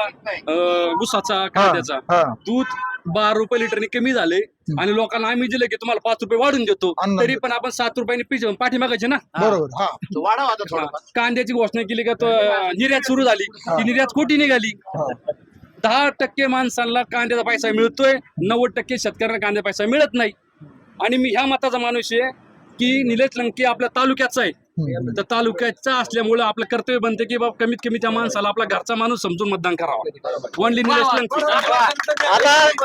ऊसाचा, कांद्याचा. दूध 12 रुपये लिटरने कमी झाले आणि लोकांना आम्ही दिले की तुम्हाला 5 रुपये वाढून देतो, तरी पण आपण 7 रुपयांनी पाठी मागायचे ना. बरोबर. कांद्याची घोषणा केली का तो निर्यात सुरू झाली, ती निर्यात कोटी निघाली. 10% माणसांना कांद्याचा पैसा मिळतोय, 90% शेतकऱ्यांना कांद्याचा पैसा मिळत नाही. आणि मी ह्या मताचा माणूस आहे की निलेश लंके आपल्या तालुक्याचा आहे. तर तालुक्याचा असल्यामुळे आपलं कर्तव्य बनते की बाबा कमीत कमी त्या माणसाला आपला घरचा माणूस समजून मतदान करावं. ओनली निलेश लंके.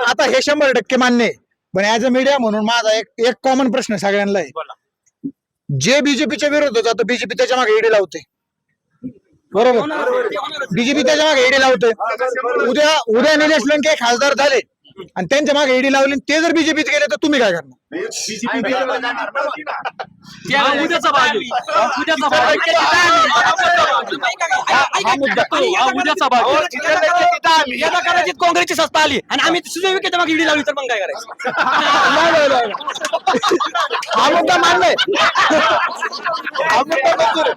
आता हे 100% मान्य आहे. पण ऍज अ मीडिया म्हणून माझा एक कॉमन प्रश्न सगळ्यांना आहे. जे बीजेपीच्या विरोधात जातं, बीजेपी त्याच्या मागे ईडी लावते. बरोबर, बीजेपी त्याच्या मागे ईडी लावते. उद्या निलेश लंके खासदार झाले आणि त्यांच्या मागे ईडी लावली, ते जर बीजेपीत गेले तर तुम्ही काय करणार? उद्याचा भाग आहे. उद्याचा भाग आहे. हा मुद्दा उद्याचा भाग आहे. यदा कदाचित काँग्रेसची सत्ता आली आणि आम्ही सुजय विखेच्या मागे ईडी लावली तर मग काय करायचं? नाही. हा मुद्दा मानलाय. हा मुद्दा मंजूर आहे.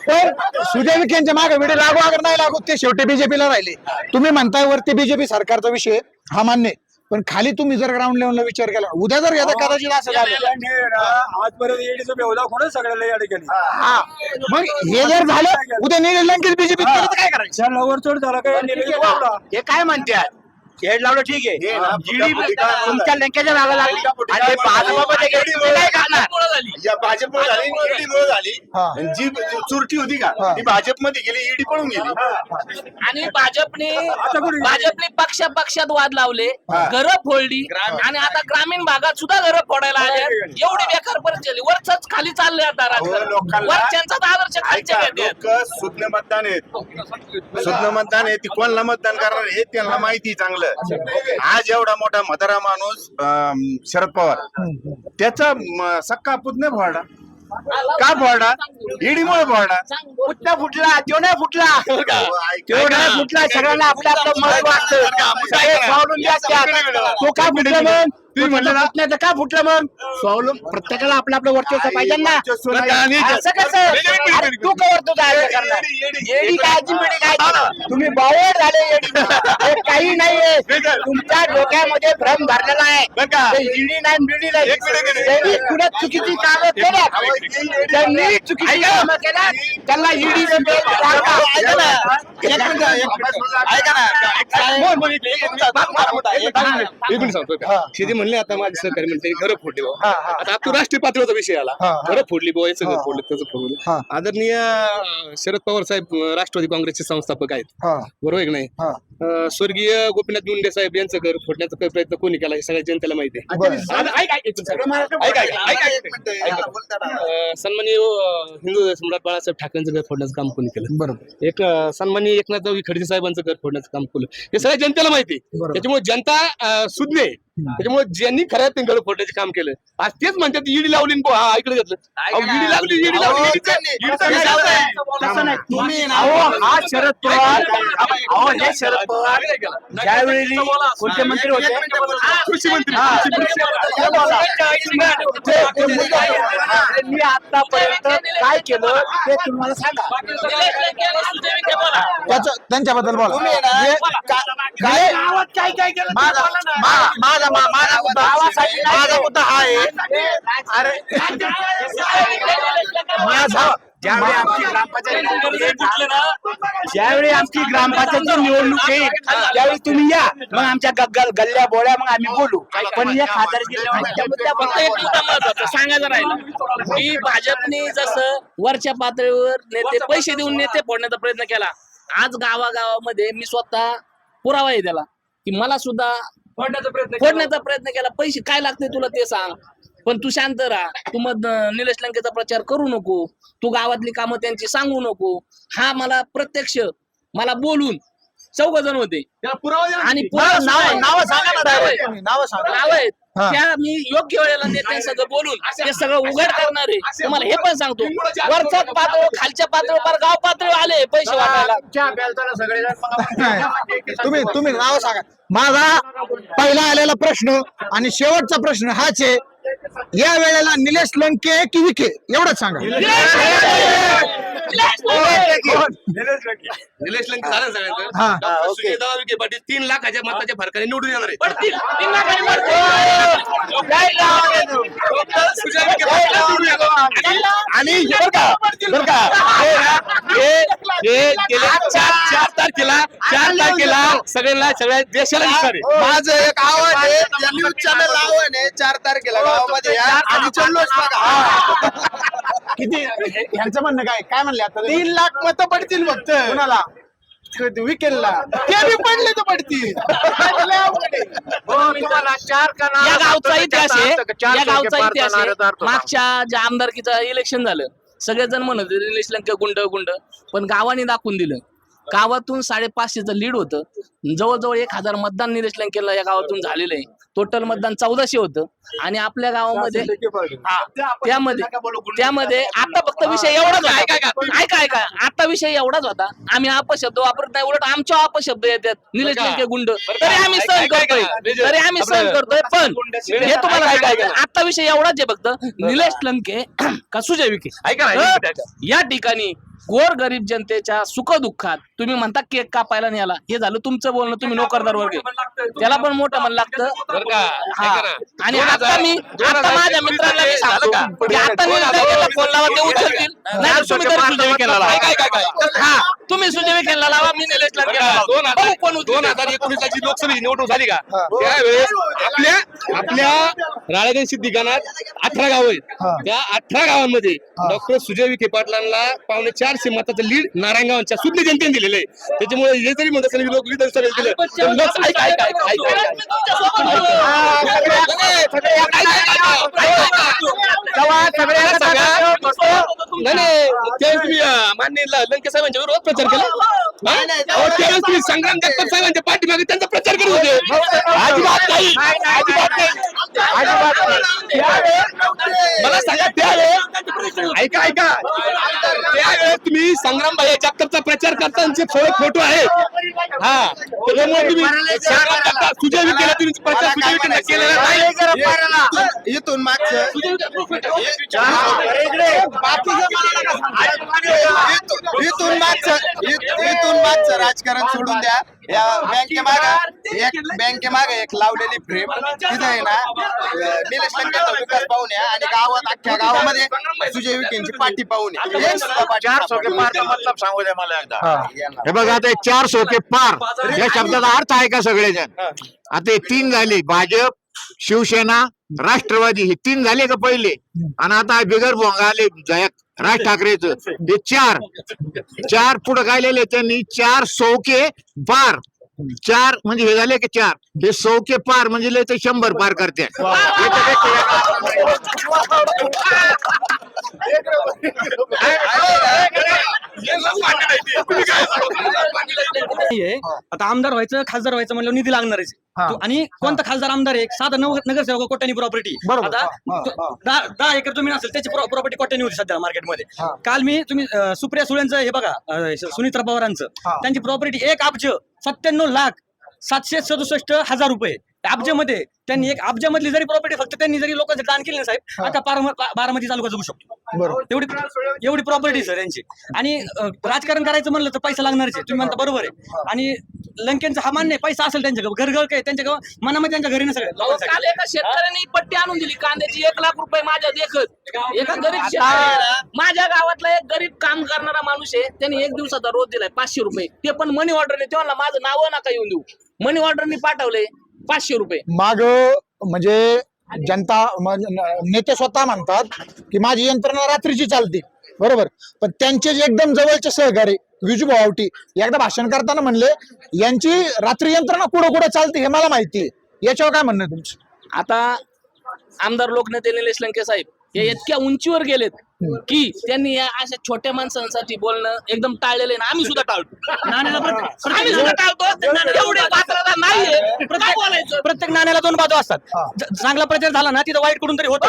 पण सुजय विखेंच्या मागे विडे लागू अगर नाही लागू ते शेवटी बीजेपीला राहिले. तुम्ही म्हणताय वरती बीजेपी सरकारचा विषय हा मान्य आहे. पण खाली तुम्ही जर ग्राउंड लेवलला विचार केला उद्या जर यदा कदाचित असं झालं आजपर्यंत ईडीचा बेवदा कोणच सगळ्याला या ठिकाणी हा मग हे जर झालं उद्या निलेश लंकेश बीजेपी काय करायचं? त्या लवर चढ झाला काय निलेश वावला. हे काय म्हणतात हेड लावलं ठीक आहे ईडी तुमच्या लंकेच्या नावाला लागली आणि भाजपमध्ये गेली, तुम्ही काय करणार? या भाजपमुळे झाली ईडीमुळे झाली हा. आणि जी चुरटी होती का ती भाजपमध्ये गेली ईडी पळून गेली. आणि भाजपने पक्षात वाद लावले, घरं फोडली आणि आता ग्रामीण भागात सुद्धा घरं फोडायला आले. एवढी बेकार परिस्थिती वरच खाली चालले आता राजकारण. वरच्यांचाच आदर्श खालचे घेते. लोक सुज्ञ मतदान आहेत, सुज्ञ मतदान आहे. ती कोणाला मतदान करणार हे त्यांना माहिती चांगलं. आज एवढा मोठा म्हातारा माणूस शरद पवार त्याचा सक्का पुतण्या फोडा का फोडा? ईडीमुळे फोडा. पुतण्या फुटला तो नाही फुटला तो नाही फुटला. सगळ्यांना आपलं आपलं मत वाटतं. तो का फुटला मग? तुम्ही म्हणलं ना का फुटलं मग? स्वावलंब प्रत्येकाला आपलं आपलं वर्चस्व पाहिजे ना. असं कसं? अरे तू कवर तुझा अर्ज करणार? येडी काय जिंबडी काय? तुम्ही बावळ झाले येडी. हे काही नाहीये. तुमच्या डोक्यामध्ये भ्रम भरलेला आहे. ईडी नाही बिडी नाही. त्यांनी पुढे चुकीची कामं केल्यात. त्यांनी चुकीची कामं केल्यात. त्यांना ईडी शेती म्हणले आता माझे सहकारी म्हणते घरं फोडली बाबा. आता तू राष्ट्रीय पातळीचा विषय आला. घरं फोडली बाबा याचं घर फोडलं त्याचं फोडलं. आदरणीय शरद पवार साहेब राष्ट्रवादी काँग्रेसचे संस्थापक आहेत, बरोबर आहे की नाही? स्वर्गीय गोपीनाथ मुंडे साहेब यांचं घर फोडण्याचा प्रयत्न कोणी केला हे सगळ्या जनतेला माहिती आहे. सन्माननीय हिंदू सम्राट बाळासाहेब ठाकरेंचं घर फोडण्याचं काम कोणी केलं? बरोबर. एक सन्माननीय एकनाथ खडसे साहेबांचं घर फोडण्याचं काम केलं हे सगळ्या जनतेला माहिती आहे. त्याच्यामुळे जनता सुज्ञ आहे. त्याच्यामुळे ज्यांनी खऱ्यात ते घर फोडण्याचे काम केलं आज तेच म्हणतात ईडी लावली ऐकलं घेतलं. ईडी लावली हा शरद पवार हे शरद पवार ज्यावेळी कोणते मंत्री होते? कृषी मंत्री. मी आतापर्यंत काय केलं ते तुम्हाला सांगा. त्यांच्याबद्दल बोला. गावात काय काय केलं? माझा मुद्दा हा आहे. ज्यावेळी आमची ग्रामपंचायतची निवडणूक येईल त्यावेळी तुम्ही या, मग आमच्या गल्ल्या बोळ्या मग आम्ही बोलू. पण या फक्त एक मुद्दा महत्वाचा सांगायचं राहिला की भाजपने जसं वरच्या पातळीवर नेते पैसे देऊन नेते फोडण्याचा प्रयत्न केला, आज गावागावामध्ये मी स्वतः पुरावा आहे त्याला की मला सुद्धा फोडण्याचा प्रयत्न केला. पैसे काय लागते तुला ते सांग, पण तू शांत राहा. तू मग निलेश लंकेचा प्रचार करू नको, तू गावातली कामं त्यांची सांगू नको. हा मला प्रत्यक्ष मला बोलून 14 जण होते आणि नाव आहेत त्या मी योग्य वेळेला नेत्यांसंग बोलून ते सगळं उघड करणार आहे. तुम्हाला हे पण सांगतो वरच्या पातळीवर खालच्या पातळीवर गाव पातळीवर आले पैसे वाटायला. तुम्ही नाव सांगा. माझा पहिला आलेला प्रश्न आणि शेवटचा प्रश्न हाच आहे, या वेळेला निलेश लंके की विखे एवढंच सांगा. निलेश लंके झालं सगळ्यांचं. सुजयदादा विखे पाटील 3 लाखाच्या मताच्या फरकाने निवडून येणार आहे. आणि बरं का हे गेल्या 4 तारखेला सगळ्या देशाला दिसणार आहे. माझं एक आव्हान आहे, या न्यूज चॅनल आव्हान आहे, 4 तारखेला गावामध्ये या आणि जल्लोष बघा. किती ह्यांचं म्हणणं काय म्हणले आता? 3 लाख मतं पडतील फक्त. कोणाला? विकेलला ते बी पडले तर पडतील. या गावचा इतिहास आहे, या गावचा इतिहास आहे. मागच्या ज्या आमदारकीचं इलेक्शन झालं सगळेजण म्हणत होते निलेश लंके गुंड, पण गावाने दाखवून दिलं. गावातून 550चं लीड होतं. जवळजवळ 1000 मतदान निलेश लंकेला या गावातून झालेलं आहे. टोटल मतदान 1400 होतं आणि आपल्या गावामध्ये त्यामध्ये आता फक्त विषय एवढाच होता. ऐका आता विषय एवढाच होता. आम्ही अपशब्द वापरत नाही, उलट आमच्या अपशब्द येतात निलेश लंके गुंड, तरी आम्ही सहन करतोय पण हे तुम्हाला आता विषय एवढाच आहे फक्त निलेश लंके का सुजय विखे या ठिकाणी गोर गरीब जनतेच्या सुखदुःखात तुम्ही म्हणता केक कापायला न्याला, हे झालं तुमचं बोलणं. तुम्ही नोकरदार वर्ग त्याला पण मोठं मन लागतं. आणि आता माझ्या मित्रांना मी सांगतो की आता फोन लावा ते उचलतील, नाही तुम्ही तरी सुजय विखेला लावा. तुम्ही सुजय विखेला लावा, मी निलेश लंके. 2019 ची लोकसभेची निवडणूक झाली का त्यावेळेस आपल्या राळेगण सिद्धिकानात 18 गाव आहेत. त्या 18 गावांमध्ये डॉक्टर सुजय विखे पाटलांना 450 मताचं लीड नारायणगावच्या सुज्ञ जनतेने दिलेलं आहे. त्याच्यामुळे हे जरी म्हणत असेल लोक विधानसभेत दिलं तर तुम्ही मान्य लंके साहेबांच्या विरोधात प्रचार केला, त्यावेळेस तुम्ही संग्राम जगताप साहेबांच्या पाठीमागे त्यांचा प्रचार करत होते. अजिबात नाही, मला सांगा त्यावेळेस ऐका त्यावेळेस तुम्ही संग्राम भाई जगतापचा प्रचार करताना फोटो आहे. त्याच्यामुळे तुम्ही संग्राम जगताप सुजय विखेला तुम्ही प्रचार सुजय विखेला केलेला नाही. इथून मागचं इथून मागचं राजकारण सोडून द्या. या बँकेमागे एक लावलेली फ्रेम तिथे आहे ना निलेश लंकेचा विकास पाहून या आणि गावात अख्ख्या गावामध्ये सुजय विखेंची पाठी पाहून या. 400 के पार मतलब सांगू द्या मला एकदा. हे बघा आता 400 के पार या शब्दाचा अर्थ आहे का सगळेजण. आता हे 3 झाले, भाजप, शिवसेना, राष्ट्रवादी, हे 3 झाले का पहिले, आणि आता बिगर भोंगा आले राज ठाकरेचं हे 4 पुढे गायलेले त्यांनी. 400 के पार, 4 म्हणजे हे झाले की 4 हे 100 के पार म्हणजे लय ते 100 पार करते. आता आमदार व्हायचं खासदार व्हायचं म्हणलं निधी लागणारच. आणि कोणता खासदार आमदार आहे साधा नगरसेवक कोट्यानी प्रॉपर्टी. आता 10 एकर जमीन असेल त्याची प्रॉपर्टी कोट्यानी होती सध्या मार्केटमध्ये. काल मी तुम्ही सुप्रिया सुळेंचं हे बघा सुनीत्रा पवारांचं त्यांची प्रॉपर्टी 1,97,767,000 रुपये अब्जामध्ये. त्यांनी 1 अब्जामधली जरी प्रॉपर्टी फक्त त्यांनी जरी लोकांचं दान केली ना साहेब आता बारामती तालुका जगू शकतो. एवढी प्रॉपर्टी सर यांची. आणि राजकारण करायचं म्हणलं तर पैसा लागणारच आहे, तुम्ही म्हणता बरोबर आहे. आणि लंकेंचा हा मान्य पैसा असेल त्यांच्या घर काय त्यांच्या मनामध्ये त्यांच्या घरी ना सगळं. काल एका शेतकऱ्याने पट्टी आणून दिली कांद्याची 1 लाख रुपये माझ्या देखत. एका गरीब माझ्या गावातला एक गरीब काम करणारा माणूस आहे, त्यांनी 1 दिवसाचा रोज दिलाय 500 रुपये. ते पण मनी ऑर्डरने. तेव्हा माझं नाव नका येऊन देऊ, मनी ऑर्डरने पाठवले 500 रुपये. माग म्हणजे जनता नेते स्वतः म्हणतात की माझी यंत्रणा रात्रीची चालते, बरोबर. पण त्यांचे जे एकदम जवळचे सहकारी विजू भावटी एकदा भाषण करताना म्हणले यांची रात्री यंत्रणा कुठं चालते हे मला माहिती आहे. याच्यावर काय म्हणणं तुमचं? आता आमदार लोकनेते निलेश लंके साहेब हे इतक्या उंचीवर गेलेत की त्यांनी या अशा छोट्या माणसांसाठी बोलणं एकदम टाळलेलं आहे. आम्ही सुद्धा टाळतो, आम्ही सुद्धा टाळतो. एवढे पात्रता नाहीये बोलायचं. प्रत्येक नाण्याला 2 बाजू असतात. चांगला प्रचार झाला ना तिथं वाईट कडून तरी होतं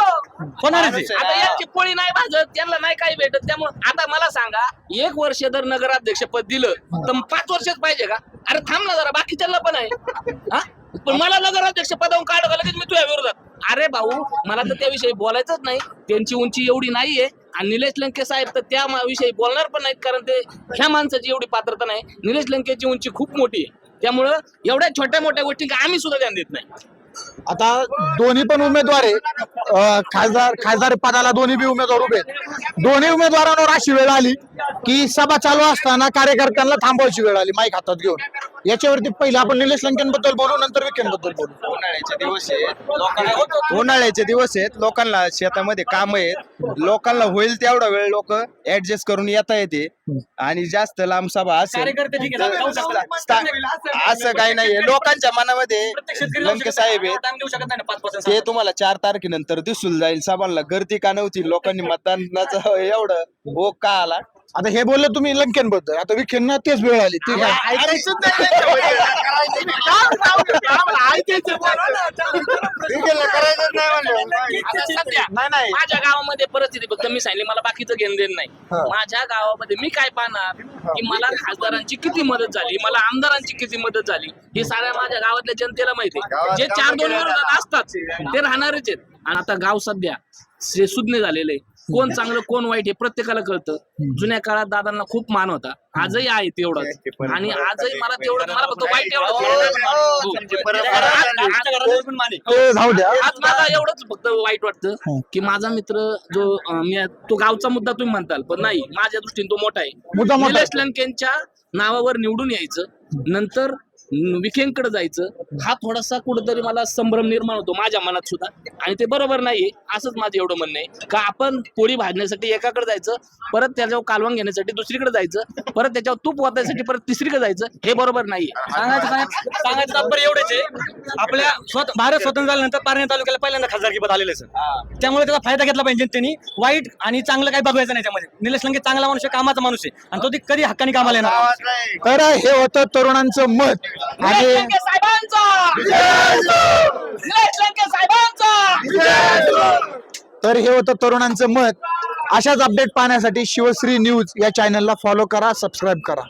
होणारच आहे. आता यांची पोळी नाही भाजत, त्यांना नाही काही भेटत. त्यामुळे आता मला सांगा 1 वर्ष जर नगराध्यक्ष पद दिलं तर 5 वर्षच पाहिजे का? अरे थांब ना जरा, बाकीच्यांना पण आहे. पण मला नगराध्यक्ष पदावरून काढलं लगेच मी तुझ्या विरोधात. अरे भाऊ मला तर त्याविषयी बोलायचंच नाही. त्यांची उंची एवढी नाहीये आणि निलेश लंके साहेब तर त्या विषयी बोलणार पण नाहीत, कारण ते ह्या माणसाची एवढी पात्रता नाही. निलेश लंकेची उंची खूप मोठी आहे, त्यामुळं एवढ्या छोट्या मोठ्या गोष्टी आम्ही सुद्धा ध्यान देत नाही. आता दोन्ही पण उमेदवार आहे, खासदार पदाला दोन्ही बी उमेदवार उभे आहेत. दोन्ही उमेदवारांवर अशी वेळ आली की सभा चालू असताना कार्यकर्त्यांना थांबवायची वेळ आली माईक हातात घेऊन. याच्यावरती पहिला आपण निलेश लंकेंबद्दल बोलू, नंतर विखेंबद्दल बोलू. उन्हाळ्याचे दिवस आहेत, लोकांना शेतामध्ये काम आहेत, लोकांना होईल तेवढा वेळ लोक ऍडजस्ट करून येता येते. आणि जास्त लांब सभा असेल असं काही नाहीये. लोकांच्या मनामध्ये लंके साहेब आहेत ते तुम्हाला 4 तारखेनंतर दिसून जाईल. सभांना गर्दी का नव्हती, लोकांनी मतदानाचं एवढं भोग का आला. आता हे बोलले तुम्ही लंकेंबद्दल, आता विखेंना तेच वेळ आली. ऐकायचं आता सध्या माझ्या गावामध्ये परिस्थिती फक्त मी सांगितली, मला बाकीचं घेणं देणं नाही. माझ्या गावामध्ये मी काय पाहणार की मला खासदारांची किती मदत झाली, मला आमदारांची किती मदत झाली, हे साऱ्या माझ्या गावातल्या जनतेला माहिती आहे. जे 4-2 विरोधात असतात ते राहणारच आहेत. आणि आता गाव सध्या सुज्ञ झालेलं आहे. कोण चांगलं कोण वाईट हे प्रत्येकाला कळतं. जुन्या काळात दादांना खूप मान होता, आजही आहे तेवढाच. आणि आजही मला तेवढं, मला फक्त वाईट जाऊ द्या. आज मला एवढंच फक्त वाईट वाटतं की माझा मित्र जो तो गावचा मुद्दा तुम्ही म्हणताल, पण नाही, माझ्या दृष्टीने तो मोठा मुद्दा आहे. मोठा निलेश लंकेंच्या नावावर निवडून यायचं, नंतर विखेंकडे जायचं, हा थोडासा कुठेतरी मला संभ्रम निर्माण होतो माझ्या मनात सुद्धा. आणि ते बरोबर नाहीये, असंच माझं एवढं म्हणणं आहे. का आपण पोळी भाजण्यासाठी एकाकडे जायचं, परत त्याच्यावर कालवण घेण्यासाठी दुसरीकडे जायचं, परत त्याच्यावर तूप वाटायसाठी परत तिसरीकडे जायचं, हे बरोबर नाहीये. सांगायचं तात्पर्य एवढंच आहे, आपल्या भारत स्वतंत्र झाल्यानंतर पारनेर तालुक्याला पहिल्यांदा खासदारकी पद आलेलं आहे सर. त्यामुळे त्याचा फायदा घेतला पाहिजे जनतेने. वाईट आणि चांगलं काही बघायचं नाही त्यामध्ये. निलेश लंके चांगला माणूस आहे, कामाचा माणूस आहे, आणि तो कधी हक्काने कामाला येणार. तर हे होतं तरुणांचं मत. आणि तर हे होतं तरुणांचं मत. अशाच अपडेट पाहण्यासाठी शिवश्री न्यूज या चॅनलला फॉलो करा, सबस्क्राईब करा.